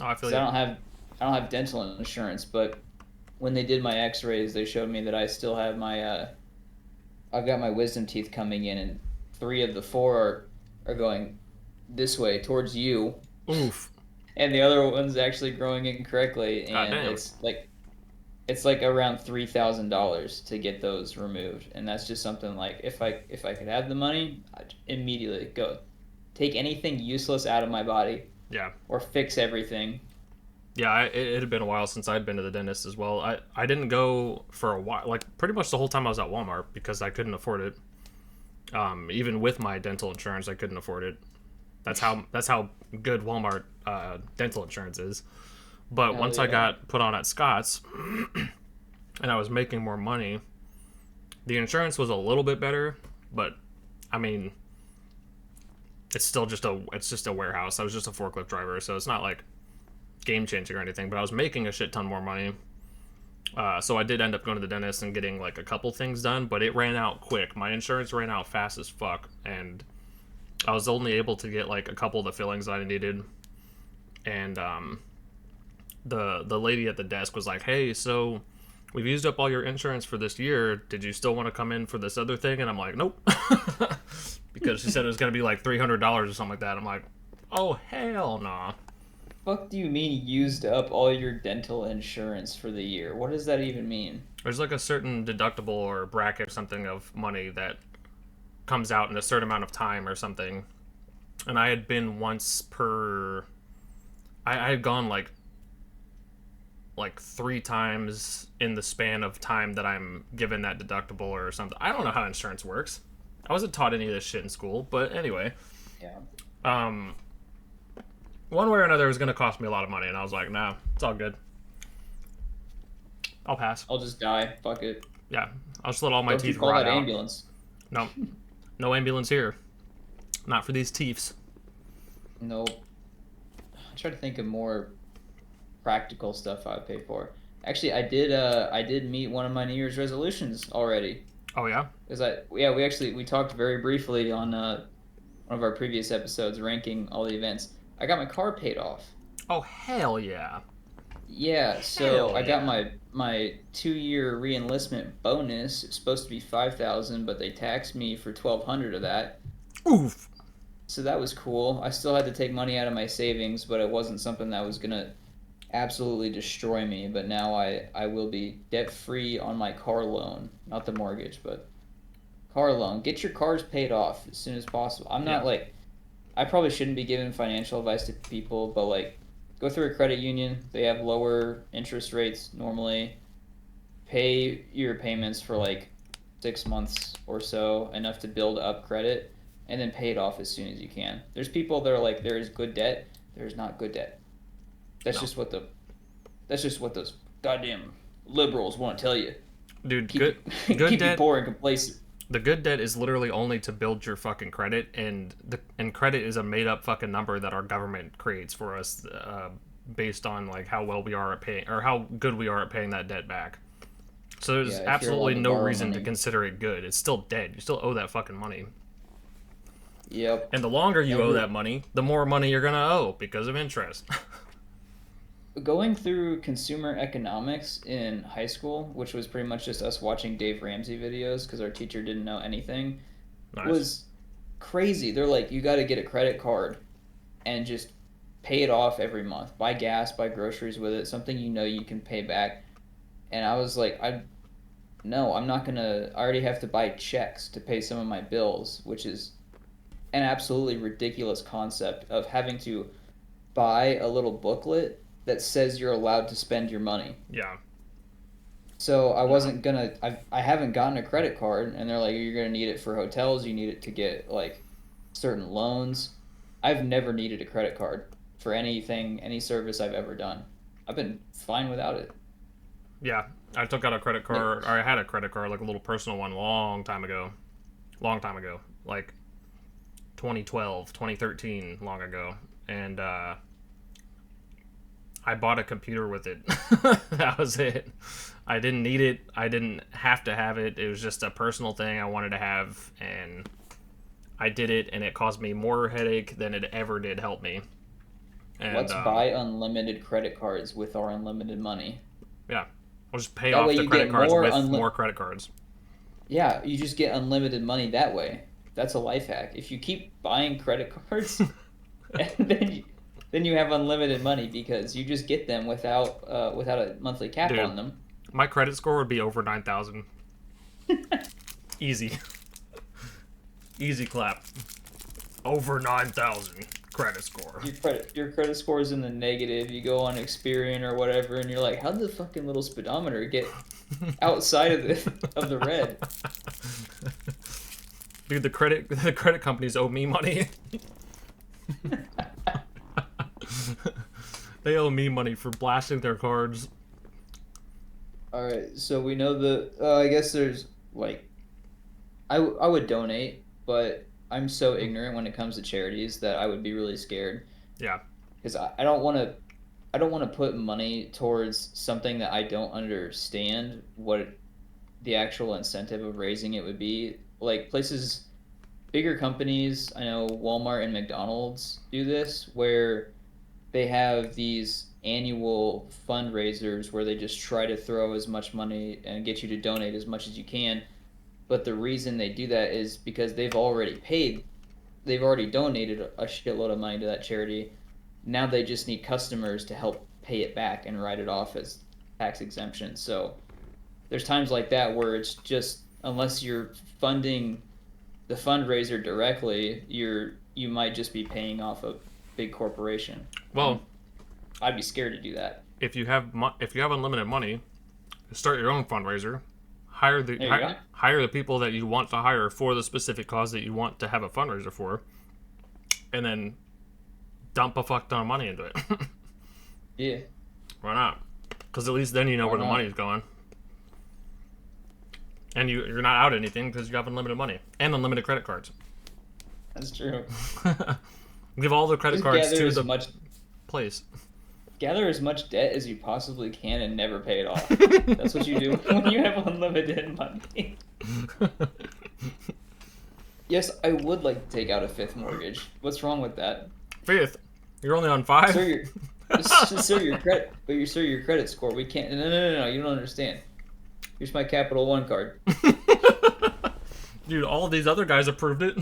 Oh, I feel Because you. I don't have dental insurance, but when they did my X-rays, they showed me that I still have my I've got my wisdom teeth coming in, and three of the four are going this way towards you, Oof. and the other one's actually growing incorrectly, God and damn. it's like around $3,000 to get those removed, and that's just something like if I could have the money, I'd immediately go take anything useless out of my body Yeah. or fix everything. Yeah, it had been a while since I'd been to the dentist as well. I didn't go for a while, like pretty much the whole time I was at Walmart because I couldn't afford it. Even with my dental insurance, I couldn't afford it. That's how good Walmart dental insurance is. But Hell once I yeah. got put on at Scott's and I was making more money, the insurance was a little bit better. But I mean, it's just a warehouse. I was just a forklift driver, so it's not like game changing or anything. But I was making a shit ton more money. So I did end up going to the dentist and getting like a couple things done, but it ran out quick. My insurance ran out fast as fuck, and I was only able to get like a couple of the fillings that I needed. And the lady at the desk was like, "Hey, so we've used up all your insurance for this year. Did you still want to come in for this other thing?" And I'm like, "Nope," because she said it was gonna be like $300 or something like that. I'm like, "Oh hell nah." Fuck do you mean you used up all your dental insurance for the year? What does that even mean? There's like a certain deductible or bracket or something of money that comes out in a certain amount of time or something. And I had been once per. I had gone like 3 times in the span of time that I'm given that deductible or something. I don't know how insurance works. I wasn't taught any of this shit in school, but anyway, Yeah. um, one way or another, it was going to cost me a lot of money, and I was like, nah, it's all good. I'll pass. I'll just die. Fuck it. Yeah, I'll just let all my Don't you teeth call rot that out. ambulance? No, no ambulance here. Not for these teeths. Nope. I try to think of more practical stuff I would pay for. Actually, I did meet one of my New Year's resolutions already. Oh yeah. Because we talked very briefly on one of our previous episodes ranking all the events. I got my car paid off. Oh hell yeah. Yeah, so Hell I got yeah. my 2 year reenlistment bonus. It's supposed to be 5,000, but they taxed me for 1,200 of that. Oof. So that was cool. I still had to take money out of my savings, but it wasn't something that was gonna absolutely destroy me. But now I will be debt free on my car loan, not the mortgage, but car loan. Get your cars paid off as soon as possible. I'm Yeah. not like I probably shouldn't be giving financial advice to people, but like go through a credit union. They have lower interest rates normally. Pay your payments for like 6 months or so, enough to build up credit, and then pay it off as soon as you can. There's people that are like, there is good debt, there's not good debt. That's No. just what the that's just what those goddamn liberals want to tell you. Dude, Keep good keep you debt. poor and complacent. The good debt is literally only to build your fucking credit, and credit is a made up fucking number that our government creates for us, based on like how well we are at paying or how good we are at paying that debt back. So there's Yeah, if you're allowed absolutely to no borrow reason to money. consider it good. It's still dead. You still owe that fucking money. Yep. And the longer you owe Every, that money, the more money you're gonna owe because of interest. Going through consumer economics in high school, which was pretty much just us watching Dave Ramsey videos because our teacher didn't know anything, Nice. was crazy. They're like, you got to get a credit card and just pay it off every month. Buy gas, buy groceries with it, something you know you can pay back. And I was like, no, I'm not gonna. I already have to buy checks to pay some of my bills, which is an absolutely ridiculous concept of having to buy a little booklet that says you're allowed to spend your money. Yeah. So I No. wasn't gonna. I haven't gotten a credit card, and they're like, you're gonna need it for hotels. You need it to get like certain loans. I've never needed a credit card for anything, any service I've ever done. I've been fine without it. Yeah. I took out a credit card, or I had a credit card, like a little personal one, long time ago. Long time ago. Like 2012, 2013, long ago. And I bought a computer with it. That was it. I didn't need it. I didn't have to have it. It was just a personal thing I wanted to have, and I did it, and it caused me more headache than it ever did help me. And Let's buy unlimited credit cards with our unlimited money. yeah, I'll just pay That off way the you credit get cards more with more credit cards. Yeah, you just get unlimited money that way. That's a life hack. If you keep buying credit cards, and then you have unlimited money because you just get them without a monthly cap Dude, on them. my credit score would be over 9,000. Easy. Easy clap. Over 9,000 credit score. Your credit score is in the negative. You go on Experian or whatever, and you're like, how did the fucking little speedometer get outside of the red? Dude, the credit companies owe me money. They owe me money for blasting their cards. All right, so we know I guess there's like, I would donate, but I'm so ignorant when it comes to charities that I would be really scared. Yeah. Because I don't want to put money towards something that I don't understand what the actual incentive of raising it would be. Like places, bigger companies, I know Walmart and McDonald's do this, where they have these annual fundraisers where they just try to throw as much money and get you to donate as much as you can. But the reason they do that is because they've already donated a shitload of money to that charity. Now they just need customers to help pay it back and write it off as tax exemption. So there's times like that where it's just, unless you're funding the fundraiser directly, you might just be paying off a big corporation. Well, I'd be scared to do that. If you have unlimited money, start your own fundraiser. Hire the people that you want to hire for the specific cause that you want to have a fundraiser for, and then dump a fuck ton of money into it. Yeah. Why not? Because at least then you know where the money's going. And you're not out anything because you have unlimited money and unlimited credit cards. That's true. Give all the credit cards to the place. Gather as much debt as you possibly can and never pay it off. That's what you do when you have unlimited money. Yes, I would like to take out a fifth mortgage. What's wrong with that? Fifth? You're only on 5? Your credit score. We can't. No. You don't understand. Here's my Capital One card. Dude, all of these other guys approved it.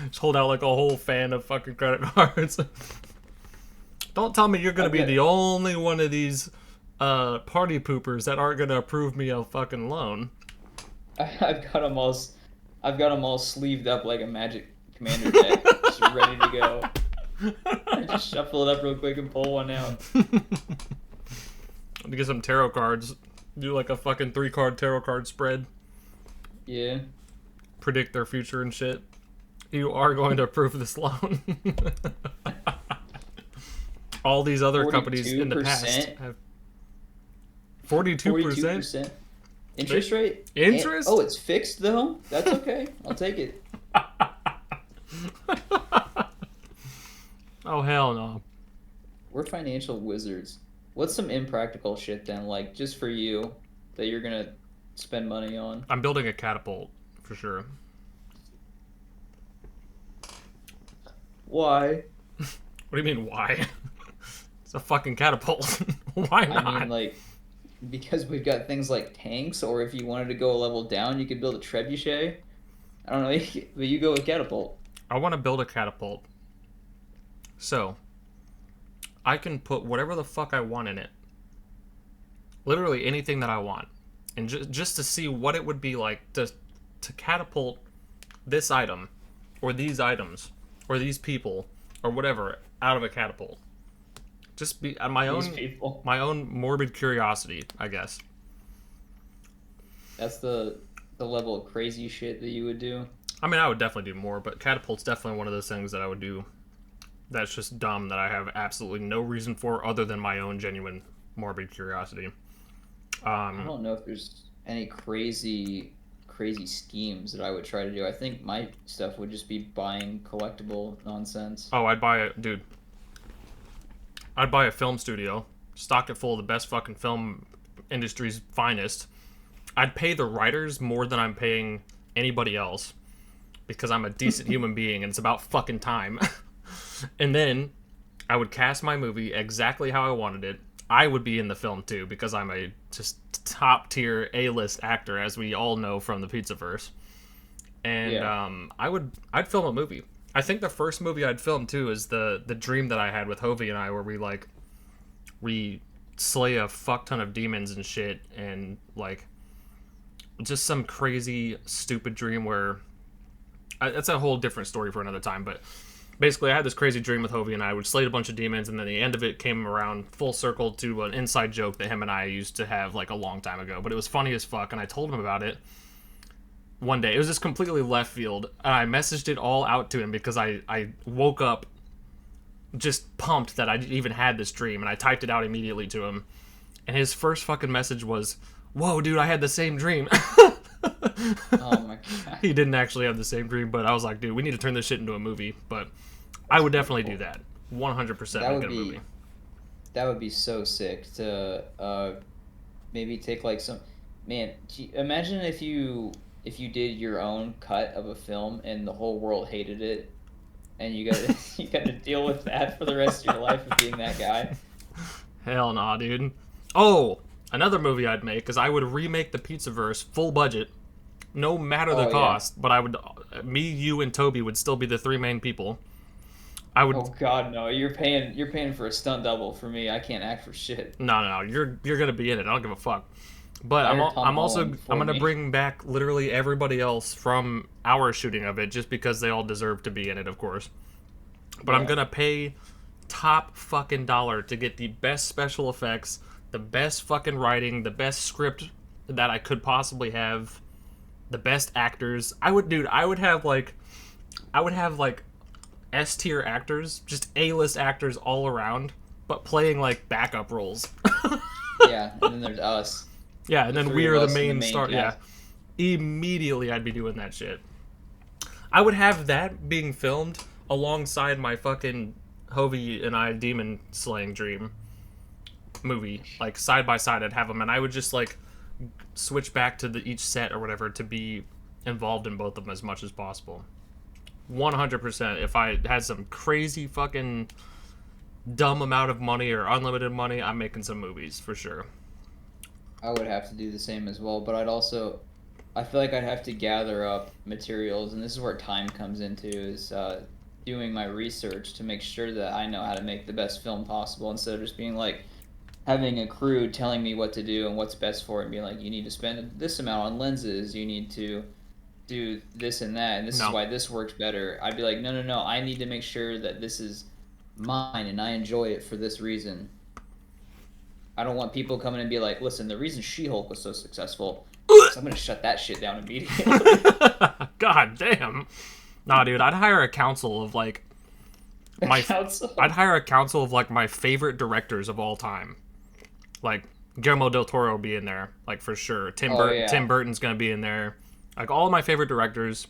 Just hold out like a whole fan of fucking credit cards. Don't tell me you're gonna be the only one of these party poopers that aren't gonna approve me a fucking loan. I've got them all sleeved up like a Magic Commander deck, just ready to go. I just shuffle it up real quick and pull one out. To get some tarot cards, do like a fucking 3-card tarot card spread. Yeah. Predict their future and shit. You are going to approve this loan. All these other companies in the past have 42%. Interest rate? Interest? Oh, it's fixed though? That's okay. I'll take it. Oh, hell no. We're financial wizards. What's some impractical shit then, like just for you, that you're gonna spend money on? I'm building a catapult, for sure. Why? What do you mean, why? It's a fucking catapult. Why not? I mean, like, because we've got things like tanks, or if you wanted to go a level down, you could build a trebuchet. I don't know, but you go with catapult. I want to build a catapult. So, I can put whatever the fuck I want in it. Literally anything that I want. And just to see what it would be like to catapult this item, or these items, or these people, or whatever, out of a catapult. Just be my own morbid curiosity, I guess. That's the level of crazy shit that you would do. I mean, I would definitely do more, but catapult's definitely one of those things that I would do that's just dumb, that I have absolutely no reason for other than my own genuine morbid curiosity. I don't know if there's any crazy schemes that I would try to do. I think my stuff would just be buying collectible nonsense. Oh, I'd buy a film studio, stock it full of the best fucking film industry's finest. I'd pay the writers more than I'm paying anybody else. because I'm a decent human being and it's about fucking time. And then I would cast my movie exactly how I wanted it. I would be in the film too because I'm a just top tier A-list actor, as we all know from the Pizzaverse. And I'd film a movie. I think the first movie I'd film too is the dream that I had with Hovey and I, where we slay a fuck ton of demons and shit, and like just some crazy stupid dream where that's a whole different story for another time. But basically, I had this crazy dream with Hovey and I would slay a bunch of demons, and then the end of it came around full circle to an inside joke that him and I used to have like a long time ago. But it was funny as fuck, and I told him about it one day. It was just completely left field, and I messaged it all out to him because I woke up just pumped that I even had this dream, and I typed it out immediately to him. And his first fucking message was, "Whoa, dude, I had the same dream." Oh my god. He didn't actually have the same dream, but I was like, dude, we need to turn this shit into a movie. But I would definitely do that. 100% make it a movie. That would be so sick to maybe take like some... Man, imagine if you did your own cut of a film and the whole world hated it, and you got to deal with that for the rest of your life of being that guy. Hell nah, dude. Oh, another movie I'd make is I would remake the Pizzaverse full budget, no matter the cost. Yeah. But I would, me, you, and Toby would still be the three main people. I would. Oh God, no! You're paying for a stunt double for me. I can't act for shit. No. You're gonna be in it. I don't give a fuck. But I'm gonna bring back literally everybody else from our shooting of it, just because they all deserve to be in it, of course. But yeah. I'm gonna pay top fucking dollar to get the best special effects, the best fucking writing, the best script that I could possibly have, the best actors. I would have like S tier actors, just A-list actors all around, but playing like backup roles. Yeah, and then there's us. Yeah, and then we are the main star. Yeah, immediately I'd be doing that shit. I would have that being filmed alongside my fucking Hovey and I demon slaying dream movie, like side by side. I'd have them, and I would just like switch back to each set or whatever to be involved in both of them as much as possible. 100%. If I had some crazy fucking dumb amount of money or unlimited money, I'm making some movies for sure. I would have to do the same as well, but I feel like I'd have to gather up materials, and this is where time comes into, is doing my research to make sure that I know how to make the best film possible, instead of just being like having a crew telling me what to do and what's best for it, and being like, you need to spend this amount on lenses, you need to do this and that, and this is why this works better. I'd be like, no, I need to make sure that this is mine and I enjoy it for this reason. I don't want people coming and be like, listen, the reason She-Hulk was so successful is I'm going to shut that shit down immediately. God damn. Nah, dude, I'd hire a council of like I'd hire a council of like my favorite directors of all time. Like Guillermo del Toro will be in there, like for sure. Tim Burton's going to be in there. Like all of my favorite directors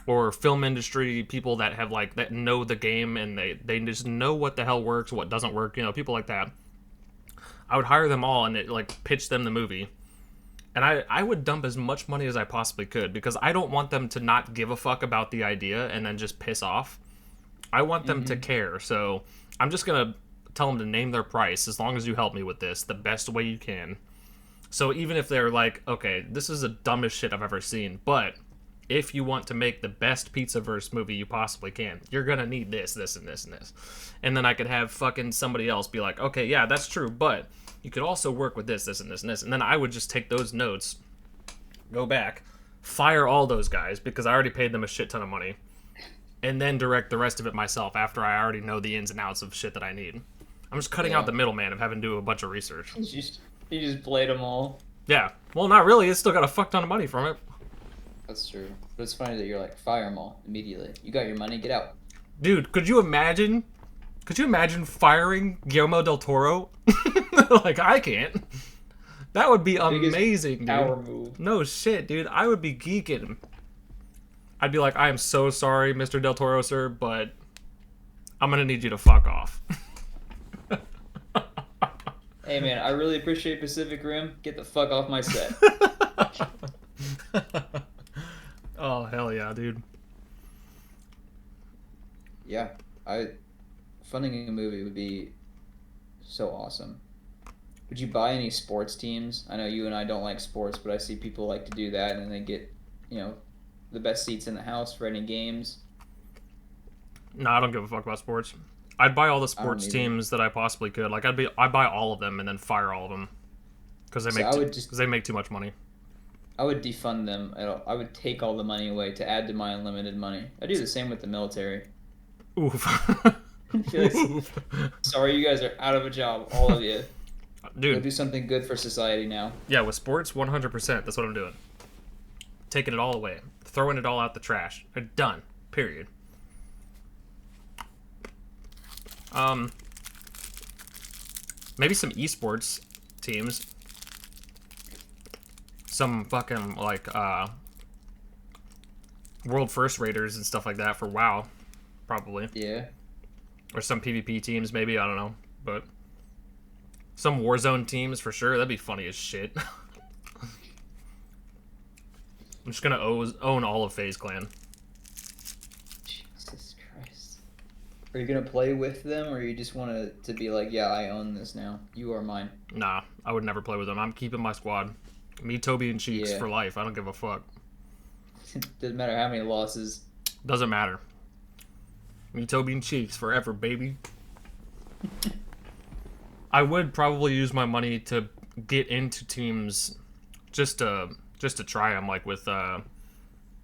or film industry people that have like that know the game and they just know what the hell works, what doesn't work, people like that. I would hire them all and like pitch them the movie. And I would dump as much money as I possibly could, because I don't want them to not give a fuck about the idea and then just piss off. I want them to care. So I'm just going to tell them to name their price as long as you help me with this the best way you can. So even if they're like, okay, this is the dumbest shit I've ever seen, but if you want to make the best Pizzaverse movie you possibly can, you're going to need this, this, and this, and this. And then I could have fucking somebody else be like, okay, yeah, that's true, but you could also work with this, this, and this, and this. And then I would just take those notes, go back, fire all those guys, because I already paid them a shit ton of money, and then direct the rest of it myself after I already know the ins and outs of shit that I need. I'm just cutting out the middleman of having to do a bunch of research. You just played them all. Yeah. Well, not really. It's still got a fuck ton of money from it. That's true. But it's funny that you're like, fire them all immediately. You got your money, get out. Dude, could you imagine firing Guillermo del Toro? Like, I can't. That would be amazing, dude. Power move. No shit, dude. I would be geeking. I'd be like, I am so sorry, Mr. Del Toro, sir, but I'm gonna need you to fuck off. Hey, man, I really appreciate Pacific Rim. Get the fuck off my set. Oh, hell yeah, dude. Yeah, I funding a movie would be so awesome. Would you buy any sports teams? I know you and I don't like sports, but I see people like to do that, and then they get, you know, the best seats in the house for any games. No, I don't give a fuck about sports. I'd buy all the I don't sports either. teams that I possibly could. Like I'd buy all of them and then fire all of them because So I would just they make too much money. I would defund them. I would take all the money away to add to my unlimited money. I do the same with the military. Oof. Like, Oof. sorry, you guys are out of a job, all of you. Go Dude, do something good for society now. yeah, with sports, 100%. That's what I'm doing. Taking it all away, throwing it all out the trash. Done. Period. Um, maybe some esports teams. Some fucking like world first raiders and stuff like that for WoW, probably. Yeah. Or some PvP teams, maybe, I don't know. But some Warzone teams for sure. That'd be funny as shit. I'm just gonna own all of FaZe Clan. Jesus Christ. Are you gonna play with them, or you just want to be like, yeah, I own this now. You are mine. Nah, I would never play with them. I'm keeping my squad. Me, Toby, and Cheeks Yeah. for life. I don't give a fuck. Doesn't matter how many losses. Doesn't matter. Me, Toby, and Cheeks forever, baby. I would probably use my money to get into teams just to try them, like with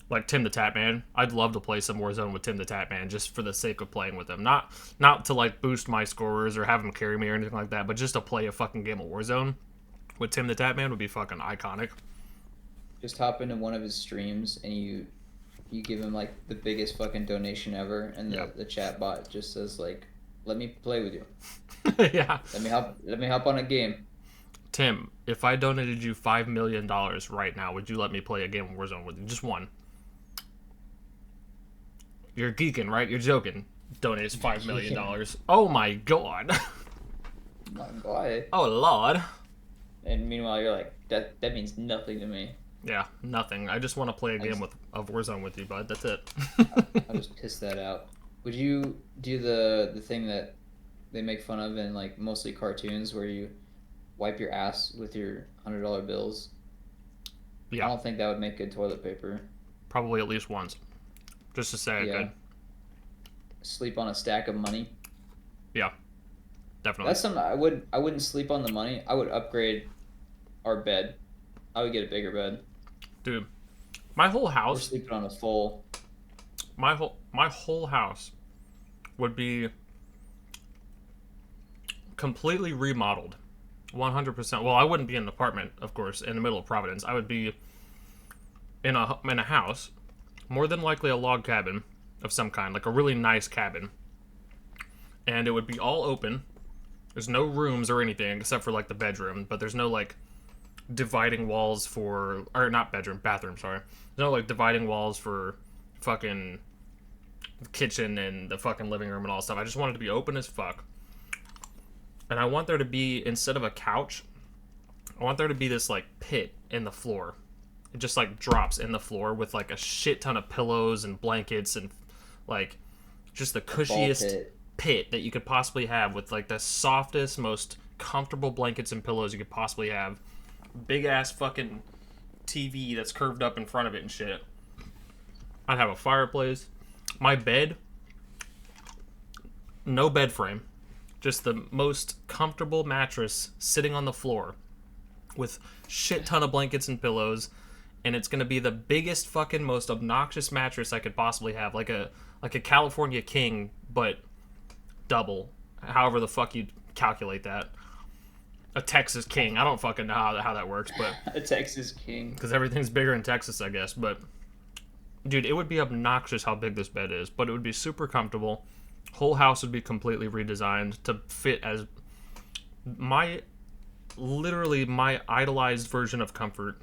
like Tim the Tatman. I'd love to play some Warzone with Tim the Tatman just for the sake of playing with him. Not to like boost my scores or have him carry me or anything like that, but just to play a fucking game of Warzone with Tim the Tatman would be fucking iconic. Just hop into one of his streams and you give him like the biggest fucking donation ever, and the chat bot just says like, "Let me play with you. Yeah. Let me hop on a game." Tim, if I donated you $5 million right now, would you let me play a game of Warzone with you? Just one. You're geeking, right? You're joking. Donate us $5 million. Oh my god. My God. Oh lord. And meanwhile, you're like, that means nothing to me. Yeah, nothing. I just want to play a game of Warzone with you, bud. That's it. I'll just piss that out. Would you do the thing that they make fun of in like mostly cartoons, where you wipe your ass with your $100 bills? I Yeah, don't think that would make good toilet paper. probably at least once. Just to say I Yeah. could. Sleep on a stack of money. Yeah, definitely. That's something I wouldn't sleep on the money. I would upgrade our bed. I would get a bigger bed. Dude, my whole We're house, sleeping on a full. my whole house would be completely remodeled. 100%. Well, I wouldn't be in an apartment, of course, in the middle of Providence. I would be in a house, more than likely a log cabin of some kind, like a really nice cabin. And it would be all open. There's no rooms or anything except for like the bedroom, but there's no like dividing walls for, or not bedroom, bathroom, sorry. There's no like dividing walls for fucking kitchen and the fucking living room and all that stuff. I just want it to be open as fuck. And I want there to be, instead of a couch, I want there to be this like pit in the floor. It just like drops in the floor with like a shit ton of pillows and blankets and like just the cushiest pit that you could possibly have, with like the softest, most comfortable blankets and pillows you could possibly have. Big ass fucking TV that's curved up in front of it and shit. I'd have a fireplace. My bed, no bed frame. Just the most comfortable mattress sitting on the floor with shit ton of blankets and pillows, and it's gonna be the biggest fucking most obnoxious mattress I could possibly have, like a California king, but double. However the fuck you calculate that. A Texas king. I don't fucking know how that works, but A Texas king. because everything's bigger in Texas, I guess. But dude, it would be obnoxious how big this bed is, but it would be super comfortable. Whole house would be completely redesigned to fit as literally my idolized version of comfort,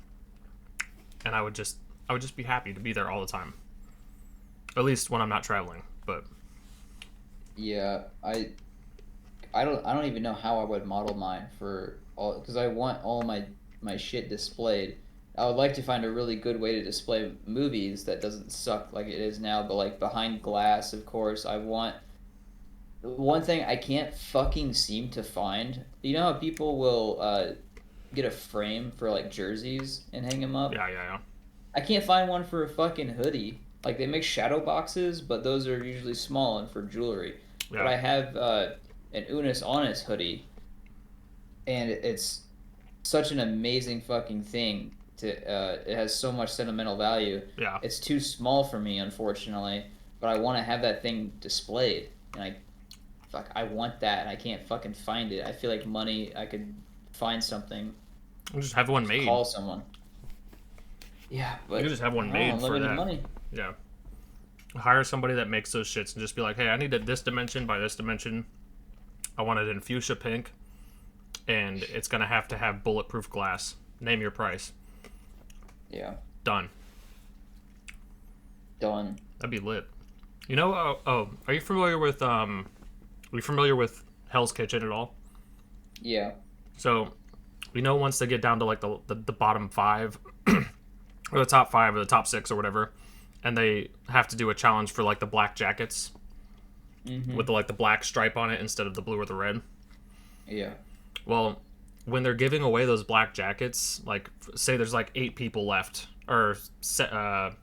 and I would just be happy to be there all the time. At least when I'm not traveling. But Yeah, I don't even know how I would model mine for all, because I want all my shit displayed I would like to find a really good way to display movies that doesn't suck like it is now, but like behind glass, of course. I want one thing I can't fucking seem to find. You know how people will get a frame for like jerseys and hang them up? Yeah. I can't find one for a fucking hoodie. Like they make shadow boxes, but those are usually small and for jewelry. But Yeah. I have an Unis Honest hoodie, and it's such an amazing fucking thing. It has so much sentimental value. Yeah. It's too small for me, unfortunately, but I want to have that thing displayed, and I want that, and I can't fucking find it. I feel like money. I could find something. We'll just have one Just made. call someone. Yeah, You but can just have one I made don't know, for limited that. money. Yeah. Hire somebody that makes those shits and just be like, hey, I need it this dimension by this dimension. I want it in fuchsia pink, and it's gonna have to have bulletproof glass. Name your price. Yeah, Done. done. That'd be lit. You know? Are you familiar with Hell's Kitchen at all? Yeah. So, once they get down to like the bottom five, or the top five, or the top six, or whatever, and they have to do a challenge for like the black jackets with the black stripe on it instead of the blue or the red. Yeah. Well, when they're giving away those black jackets, like say there's like 8 people left, or 7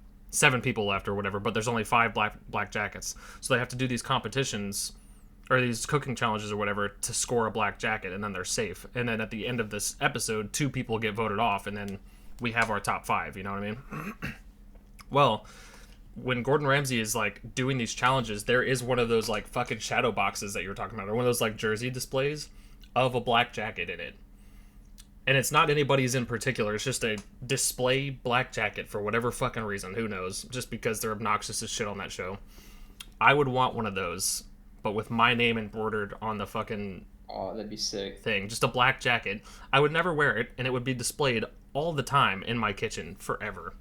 people left, or whatever, but there's only 5 black jackets, so they have to do these competitions or these cooking challenges or whatever to score a black jacket, and then they're safe. And then at the end of this episode, 2 people get voted off, and then we have our top 5. You know what I mean? Well, when Gordon Ramsay is like doing these challenges, there is one of those like fucking shadow boxes that you were talking about, or one of those like jersey displays of a black jacket in it. And it's not anybody's in particular. It's just a display black jacket for whatever fucking reason. Who knows? Just because they're obnoxious as shit on that show. I would want one of those, but with my name embroidered on the fucking Oh, that'd be sick. thing. Just a black jacket. I would never wear it, and it would be displayed all the time in my kitchen forever.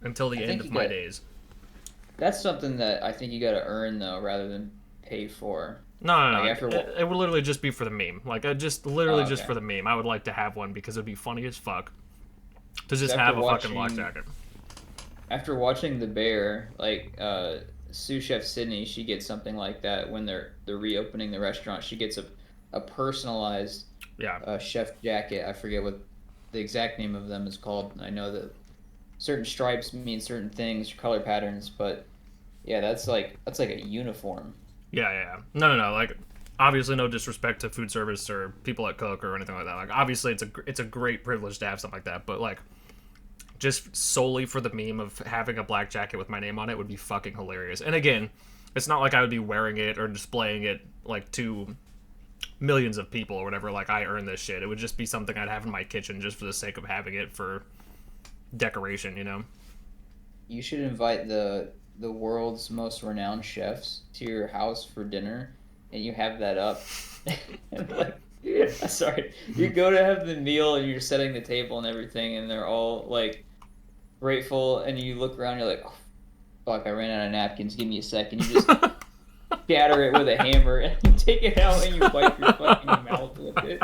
Until the end of my days. That's something that I think you gotta earn, though, rather than pay for. No. Like after it would literally just be for the meme. Like, literally just okay. for the meme. I would like to have one because it would be funny as fuck. To just After have a fucking black watching- jacket. After watching The Bear, like sous chef Sydney, she gets something like that when they're reopening the restaurant. She gets a personalized Yeah. chef jacket. I forget what the exact name of them is called. I know that certain stripes mean certain things, color patterns, but yeah, that's like a uniform. Yeah. No. Like, obviously, no disrespect to food service or people that cook or anything like that. Like, obviously, it's a great privilege to have something like that. But like, just solely for the meme of having a black jacket with my name on it would be fucking hilarious. And again, it's not like I would be wearing it or displaying it like to millions of people or whatever. Like, I earn this shit. It would just be something I'd have in my kitchen just for the sake of having it for decoration. You know? You should invite the world's most renowned chefs to your house for dinner, and you have that up. And like, sorry, you go to have the meal and you're setting the table and everything, and they're all like grateful, and you look around, and you're like, oh, fuck, I ran out of napkins. Give me a second. You just shatter it with a hammer, and you take it out and you wipe your fucking mouth with it.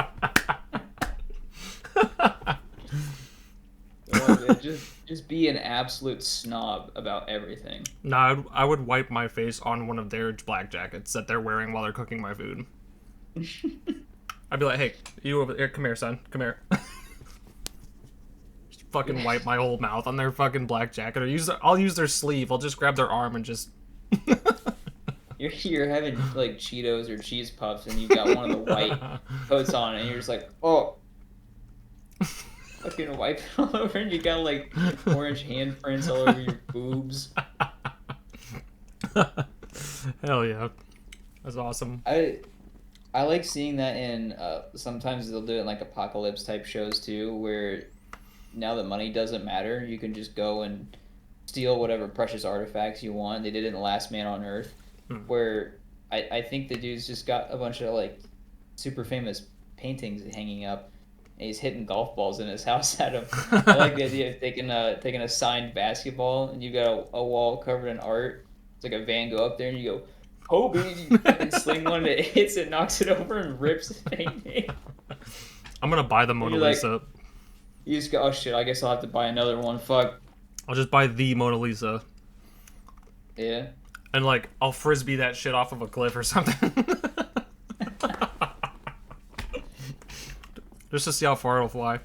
Just be an absolute snob about everything. No, I would wipe my face on one of their black jackets that they're wearing while they're cooking my food. I'd be like, hey, you over there, come here, son, come here. Just fucking wipe my whole mouth on their fucking black jacket, or I'll use their sleeve. I'll just grab their arm and just. You're having like Cheetos or cheese puffs, and you've got one of the white coats on, and you're just like, oh. Fucking wipe it all over, and you got like orange handprints all over your boobs. Hell yeah, that's awesome. I like seeing that in sometimes they'll do it in like apocalypse type shows too, where now that money doesn't matter, you can just go and steal whatever precious artifacts you want. They did it in The Last Man on Earth, where I think the dude's just got a bunch of like super famous paintings hanging up. And he's hitting golf balls in his house at him. I like the idea of taking a signed basketball, and you got a wall covered in art. It's like a Van Gogh up there, and you go, Kobe, and you fucking sling one, and it hits it, knocks it over, and rips the painting. I'm gonna buy the Mona You're like- Lisa. You just go, oh shit, I guess I'll have to buy another one. Fuck. I'll just buy the Mona Lisa. Yeah. And, like, I'll frisbee that shit off of a cliff or something. Just to see how far it'll fly.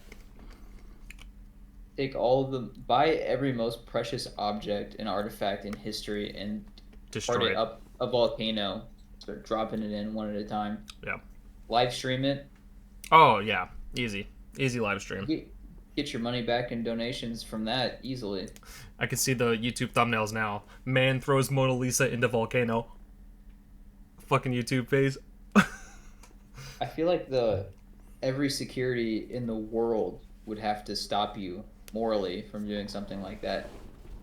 Take all of them, buy every most precious object and artifact in history and Destroy start it it. up a volcano. Start dropping it in one at a time. Yeah. Live stream it. Oh, yeah. Easy. Easy live stream. Get your money back in donations from that easily. I can see the YouTube thumbnails now. Man throws Mona Lisa into volcano. Fucking YouTube face. I feel like every security in the world would have to stop you morally from doing something like that.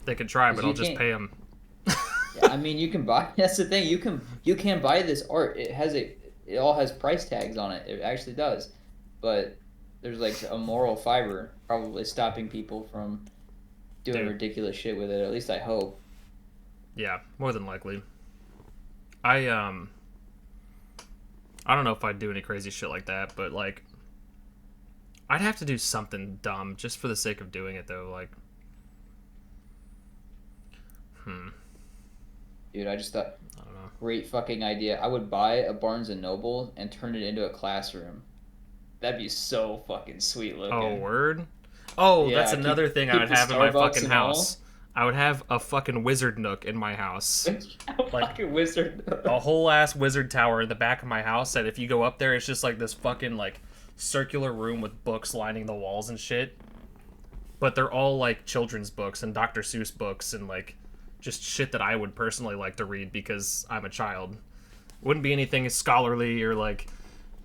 They could try, but You I'll just can't- pay them. Yeah, I mean, you can buy. That's the thing. You can buy this art. It all has price tags on it. It actually does, but there's like a moral fiber probably stopping people from doing Dude. ridiculous shit with it. At least I hope. Yeah, more than likely. I don't know if I'd do any crazy shit like that, but like I'd have to do something dumb just for the sake of doing it though, like Dude, I just thought, I don't know. great fucking idea. I would buy a Barnes and Noble and turn it into a classroom. That'd be so fucking sweet looking. Oh, word? Oh, Yeah, that's another thing I keep would the have in my Starbucks fucking and all. house. I would have a fucking wizard nook in my house. A fucking wizard. A whole ass wizard tower in the back of my house that if you go up there, it's just like this fucking like circular room with books lining the walls and shit. But they're all like children's books and Dr. Seuss books and like just shit that I would personally like to read because I'm a child. Wouldn't be anything scholarly or like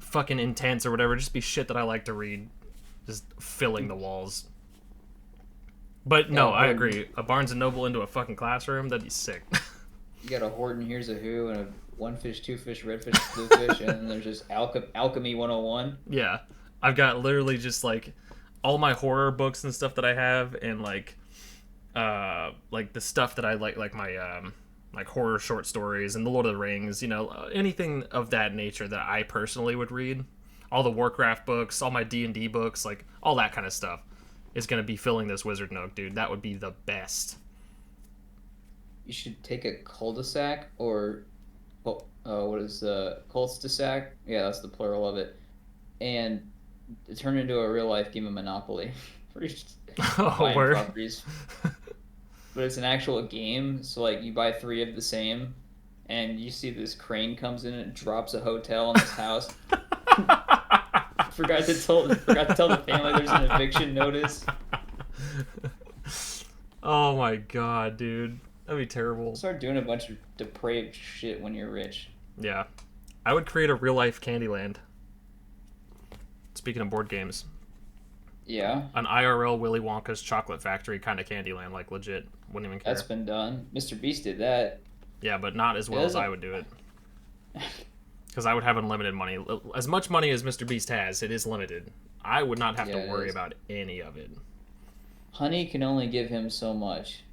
fucking intense or whatever. Just be shit that I like to read, just filling the walls. But no, Yeah, I Horton. agree. A Barnes and Noble into a fucking classroom, that'd be sick. You got a Horton Here's a Who and a one fish, two fish, red fish, blue fish, and then there's just Alchemy 101. Yeah, I've got literally just like all my horror books and stuff that I have, and like the stuff that I like my like horror short stories and the Lord of the Rings, you know, anything of that nature that I personally would read. All the Warcraft books, all my D&D books, like all that kind of stuff is gonna be filling this wizard nook, dude. That would be the best. You should take a cul-de-sac or what is cul-de-sac? Yeah, that's the plural of it, and turn it into a real life game of Monopoly. Where you're just Oh, buying word. properties. But it's an actual game, so like you buy 3 of the same, and you see this crane comes in and drops a hotel in this house. Forgot to tell the family there's an eviction notice. Oh my god, dude. That'd be terrible. Start doing a bunch of depraved shit when you're rich. Yeah. I would create a real life Candyland. Speaking of board games. Yeah, An IRL Willy Wonka's chocolate factory kind of Candyland, like legit. Wouldn't even care. that's been done. Mr. Beast did that. Yeah, but not as well as I would do it. Because I would have unlimited money. As much money as Mr. Beast has, it is limited. I would not have Yeah, to it worry is. about any of it. Honey can only give him so much.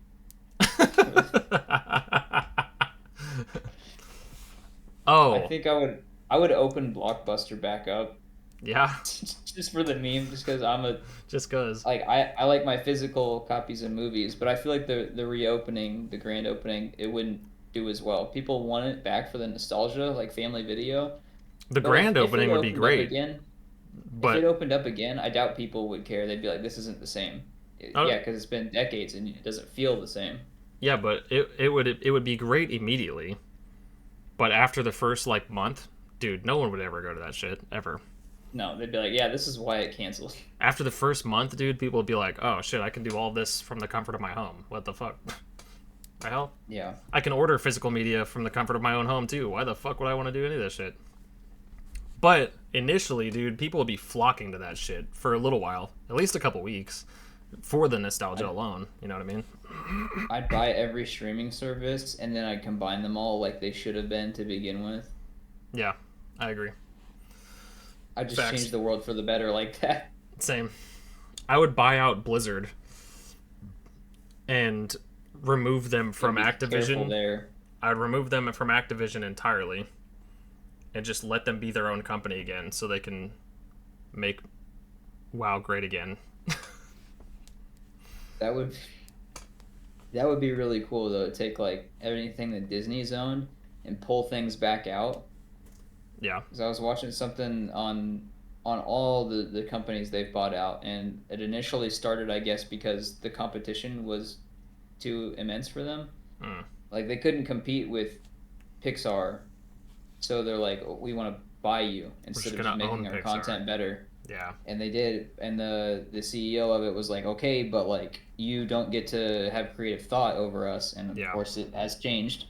Oh, I think I would open Blockbuster back up yeah, just for the meme, just because just cause. like I like my physical copies of movies, but I feel like the reopening, the grand opening, it wouldn't do as well. People want it back for the nostalgia, like family video. The But grand if it opening would be opened up great, Again, if but it opened up again, I doubt people would care. They'd be like, "This isn't the same." Oh. Yeah, because it's been decades and it doesn't feel the same. yeah, but it would be great immediately. But after the first like month, dude, no one would ever go to that shit ever. No, they'd be like, "Yeah, this is why it canceled." After the first month, dude, people would be like, "Oh shit, I can do all this from the comfort of my home. What the fuck? The hell? Yeah. I can order physical media from the comfort of my own home too. Why the fuck would I want to do any of this shit?" But initially, dude, people would be flocking to that shit for a little while, at least a couple weeks, for the nostalgia alone. You know what I mean? I'd buy every streaming service and then I'd combine them all like they should have been to begin with. Yeah, I agree. I'd just Facts. change the world for the better like that. Same. I would buy out Blizzard and remove them from Be careful Activision. there. I'd remove them from Activision entirely and just let them be their own company again so they can make WoW great again. That would that would be really cool though. To take like everything that Disney's owned and pull things back out. Yeah. Because I was watching something on all the companies they've bought out, and it initially started, I guess, because the competition was too immense for them. Mm. Like they couldn't compete with Pixar, so they're like, "Oh, we want to buy you We're instead just of just gonna making own our Pixar. content better." Yeah. And they did, and the CEO of it was like, "Okay, but like you don't get to have creative thought over us," and of Yeah. course it has changed.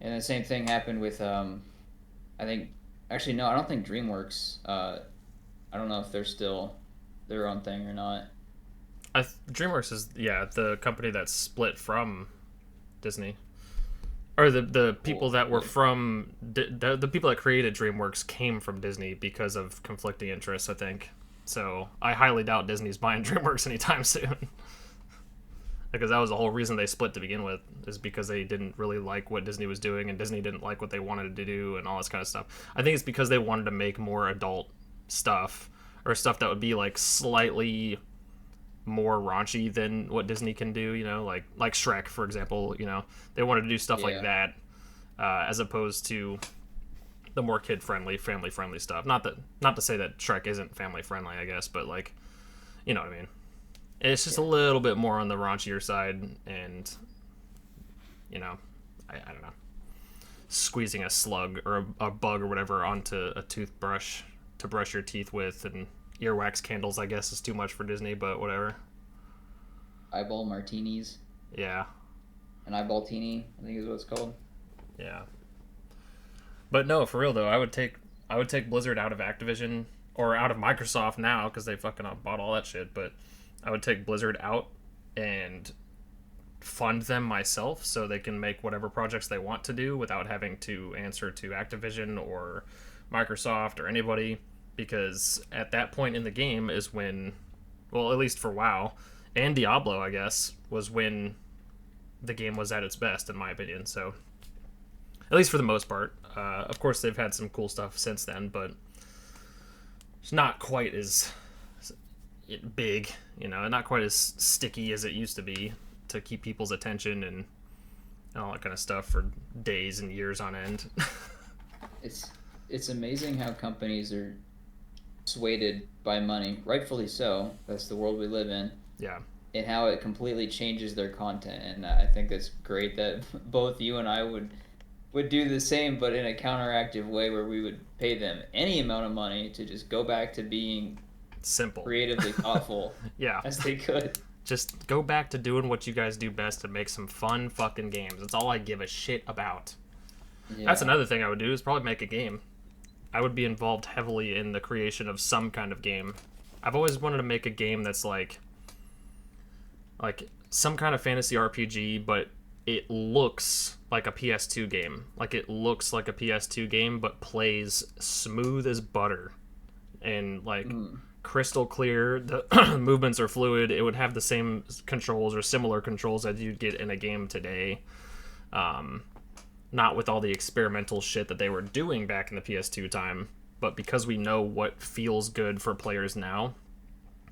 And the same thing happened with I think actually no, I don't think DreamWorks. I don't know if they're still their own thing or not. DreamWorks is the company that's split from Disney, or the people Cool. that were from the people that created DreamWorks came from Disney because of conflicting interests, I think. So I highly doubt Disney's buying DreamWorks anytime soon. Because that was the whole reason they split to begin with, is because they didn't really like what Disney was doing, and Disney didn't like what they wanted to do, and all this kind of stuff. I think it's because they wanted to make more adult stuff, or stuff that would be like slightly more raunchy than what Disney can do. Like Shrek, for example. They wanted to do stuff like Yeah, that, as opposed to the more kid friendly, family friendly stuff. Not to say that Shrek isn't family friendly, I guess, but like, you know what I mean. It's just a yeah. little bit more on the raunchier side, and you know, I don't know, squeezing a slug or a bug or whatever onto a toothbrush to brush your teeth with, and earwax candles, I guess, is too much for Disney, but whatever. Eyeball martinis, Yeah, an eyeball teeny, I think is what it's called. yeah. But no, for real though, I would take Blizzard out of Activision or out of Microsoft now because they fucking bought all that shit. But I would take Blizzard out and fund them myself so they can make whatever projects they want to do without having to answer to Activision or Microsoft or anybody. Because at that point in the game is when, well, at least for WoW and Diablo, I guess, was when the game was at its best, in my opinion. So at least for the most part. Of course, they've had some cool stuff since then, but it's not quite as big, not quite as sticky as it used to be to keep people's attention and all that kind of stuff for days and years on end. It's it's amazing how companies are swayed by money, rightfully so. That's the world we live in, Yeah, and how it completely changes their content. And I think it's great that both you and I would do the same, but in a counteractive way, where we would pay them any amount of money to just go back to being simple. creatively thoughtful Yeah, as they could. just go back to doing what you guys do best and make some fun fucking games. That's all I give a shit about. That's Yeah, another thing I would do, is probably make a game. I would be involved heavily in the creation of some kind of game. I've always wanted to make a game that's like some kind of fantasy RPG, but it looks like a PS2 game. Like it looks like a PS2 game, but plays smooth as butter and like mm, crystal clear. The movements are fluid. It would have the same controls or similar controls that you'd get in a game today. Um, Not with all the experimental shit that they were doing back in the PS2 time, but because we know what feels good for players now.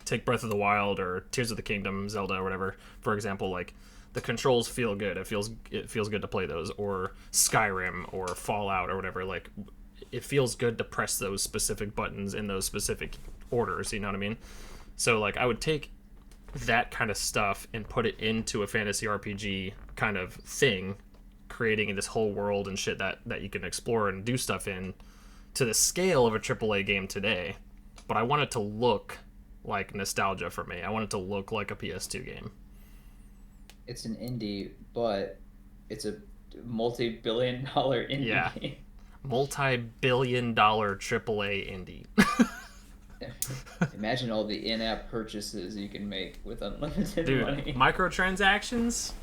Take Breath of the Wild or Tears of the Kingdom, Zelda or whatever, for example, like the controls feel good. It feels good to play those, or Skyrim or Fallout or whatever. Like it feels good to press those specific buttons in those specific orders. You know what I mean? So like I would take that kind of stuff and put it into a fantasy RPG kind of thing, creating this whole world and shit that you can explore and do stuff in to the scale of a AAA game today. But I want it to look like nostalgia for me. I want it to look like a PS2 game. it's an indie, but it's a multi-billion-dollar Yeah, indie game. multi-billion-dollar AAA indie. Imagine all the in-app purchases you can make with unlimited Dude, money. microtransactions?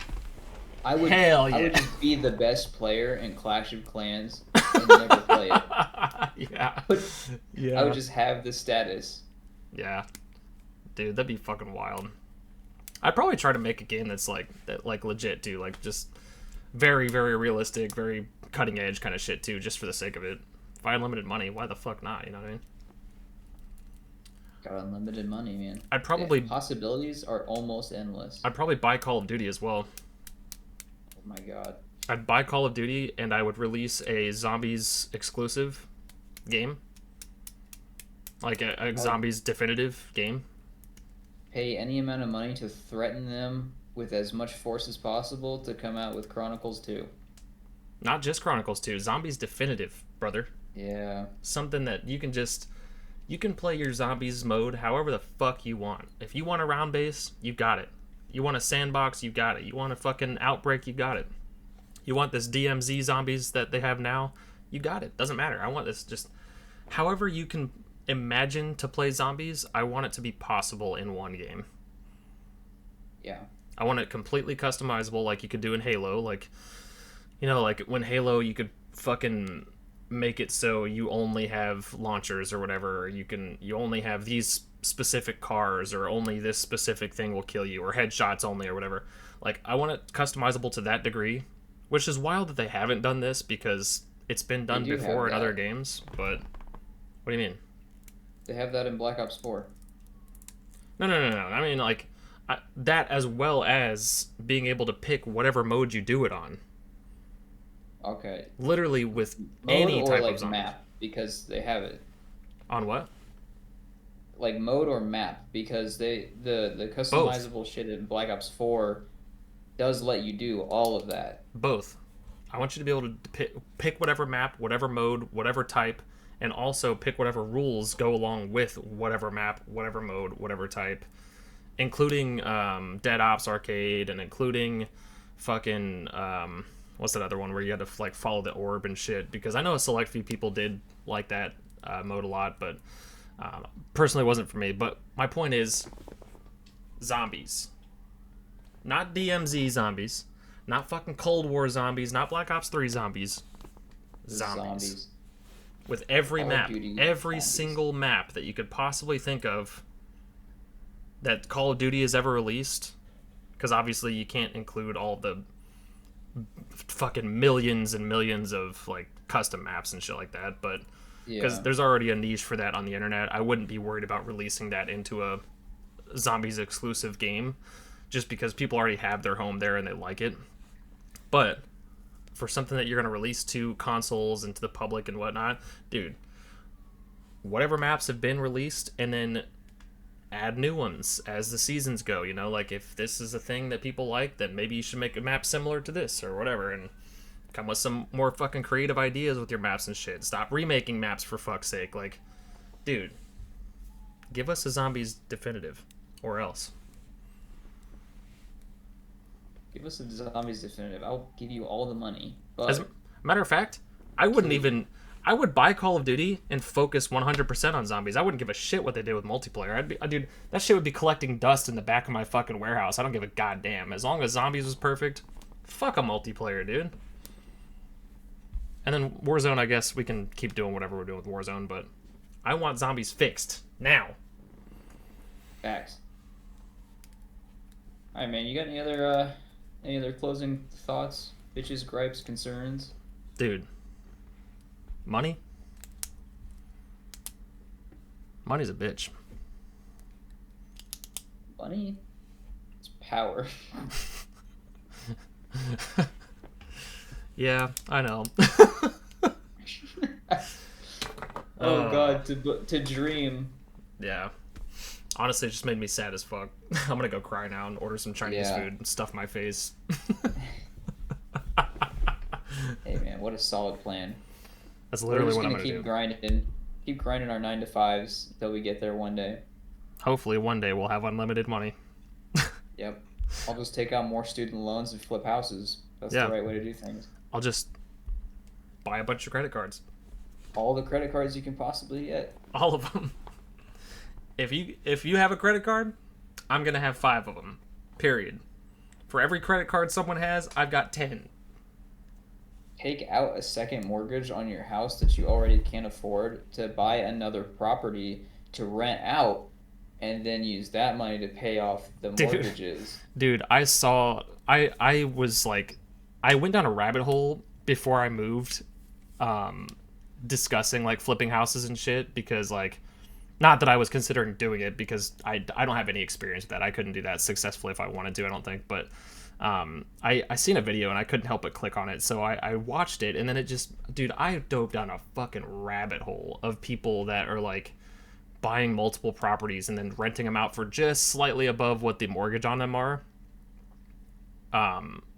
I would Hell I would yeah. just be the best player in Clash of Clans and never play it. Yeah. But I would Yeah. just have the status. Yeah. Dude, that'd be fucking wild. I'd probably try to make a game that's like legit too, like just very, very realistic, very cutting edge kind of shit too, just for the sake of it. If I had limited money, why the fuck not? You know what I mean? Got unlimited money, man. I'd The probably possibilities are almost endless. I'd probably buy Call of Duty as well. Oh my god. I'd buy Call of Duty and I would release a zombies exclusive game. Like a zombies definitive game. Pay any amount of money to threaten them with as much force as possible to come out with Chronicles 2. Not just Chronicles 2, zombies definitive, brother. Yeah. Something that you can play your zombies mode however the fuck you want. If you want a round base, you got it. You want a sandbox, you got it. You want a fucking outbreak, you got it. You want this DMZ zombies that they have now, you got it. Doesn't matter. I want this just however you can imagine to play zombies, I want it to be possible in one game. Yeah. I want it completely customizable like you could do in Halo. Like, you know, like when Halo you could fucking make it so you only have launchers or whatever, or you only have these specific cars, or only this specific thing will kill you, or headshots only, or whatever. Like, I want it customizable to that degree, which is wild that they haven't done this because it's been done before in other games. But what do you mean? They have that in Black Ops 4. No. I mean, like, that as well as being able to pick whatever mode you do it on. Okay. Literally with Mode any or type like of zombie. map, because they have it. On what? Like mode or map, because the customizable shit in Black Ops 4 does let you do all of that. Both. I want you to be able to pick whatever map, whatever mode, whatever type, and also pick whatever rules go along with whatever map, whatever mode, whatever type, including Dead Ops Arcade, and including fucking what's that other one where you had to like follow the orb and shit? Because I know a select few people did like that mode a lot, but personally it wasn't for me. But my point is, zombies, not DMZ zombies, not fucking Cold War zombies, not Black Ops 3 zombies. Zombies. With every map, every single map that you could possibly think of that Call of Duty has ever released, because obviously you can't include all the fucking millions and millions of like custom maps and shit like that, but because there's already a niche for that on the internet, I wouldn't be worried about releasing that into a zombies exclusive game, just because people already have their home there and they like it. But for something that you're going to release to consoles and to the public and whatnot, dude, whatever maps have been released, and then add new ones as the seasons go, you know, like if this is a thing that people like, then maybe you should make a map similar to this or whatever, and come with some more fucking creative ideas with your maps and shit. Stop remaking maps, for fuck's sake. Like, dude, give us a zombies definitive, or else. Give us a zombies definitive. I'll give you all the money. But As a matter of fact, I would buy Call of Duty and focus 100% on zombies. I wouldn't give a shit what they did with multiplayer. Dude, that shit would be collecting dust in the back of my fucking warehouse. I don't give a goddamn. As long as zombies was perfect, fuck a multiplayer, dude. And then Warzone, I guess we can keep doing whatever we're doing with Warzone, but I want zombies fixed now. Facts. All right, man. You got any other closing thoughts, bitches, gripes, concerns? Dude. Money? Money's a bitch. Money? It's power. Yeah, I know. Oh god, to dream. Yeah. Honestly, it just made me sad as fuck. I'm gonna go cry now and order some Chinese food and stuff my face. Hey man, what a solid plan. That's literally what I'm gonna do. Keep grinding our 9 to 5s until we get there one day. Hopefully one day we'll have unlimited money. Yep. I'll just take out more student loans and flip houses. That's the right way to do things. I'll just buy a bunch of credit cards. All the credit cards you can possibly get. All of them. If you have a credit card, I'm gonna have 5 of them. Period. For every credit card someone has, I've got 10. Take out a second mortgage on your house that you already can't afford to buy another property to rent out, and then use that money to pay off the mortgages. Dude, I was like, I went down a rabbit hole before I moved, discussing like flipping houses and shit, because like Not that I was considering doing it because I don't have any experience with that. I couldn't do that successfully if I wanted to, I don't think. But I seen a video and I couldn't help but click on it. So I watched it and then it just, dude, I dove down a fucking rabbit hole of people that are like buying multiple properties and then renting them out for just slightly above what the mortgage on them are.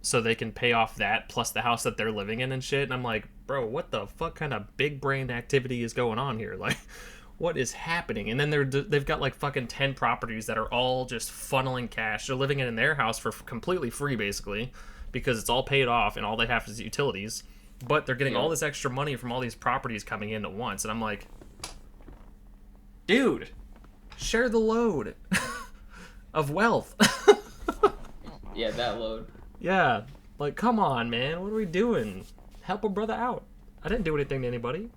So they can pay off that plus the house that they're living in and shit. And I'm like, bro, what the fuck kind of big brain activity is going on here? Like, what is happening? And then they've got like fucking 10 properties that are all just funneling cash. They're living in their house for completely free, basically, because it's all paid off and all they have is utilities. But they're getting all this extra money from all these properties coming in at once. And I'm like, dude, share the load of wealth. Yeah, that load. Yeah, like, come on, man. What are we doing? Help a brother out. I didn't do anything to anybody.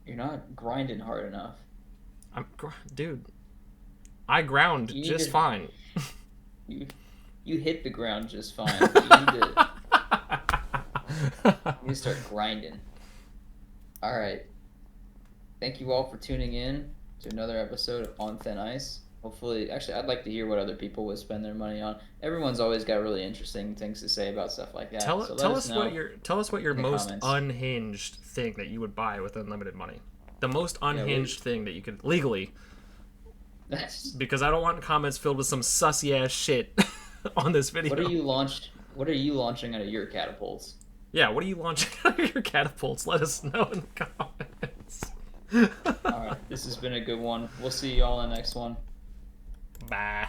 You're not grinding hard enough. Dude, I ground just fine. You hit the ground just fine. You need to start grinding. All right. Thank you all for tuning in to another episode of On Thin Ice. Hopefully, actually, I'd like to hear what other people would spend their money on. Everyone's always got really interesting things to say about stuff like that. Tell us what your most comments. unhinged thing that you would buy with unlimited money. The most unhinged thing that you could legally. Because I don't want comments filled with some sussy ass shit on this video. What are you launching out of your catapults? Yeah, what are you launching out of your catapults? Let us know in the comments. All right, this has been a good one. We'll see you all in the next one. Bye.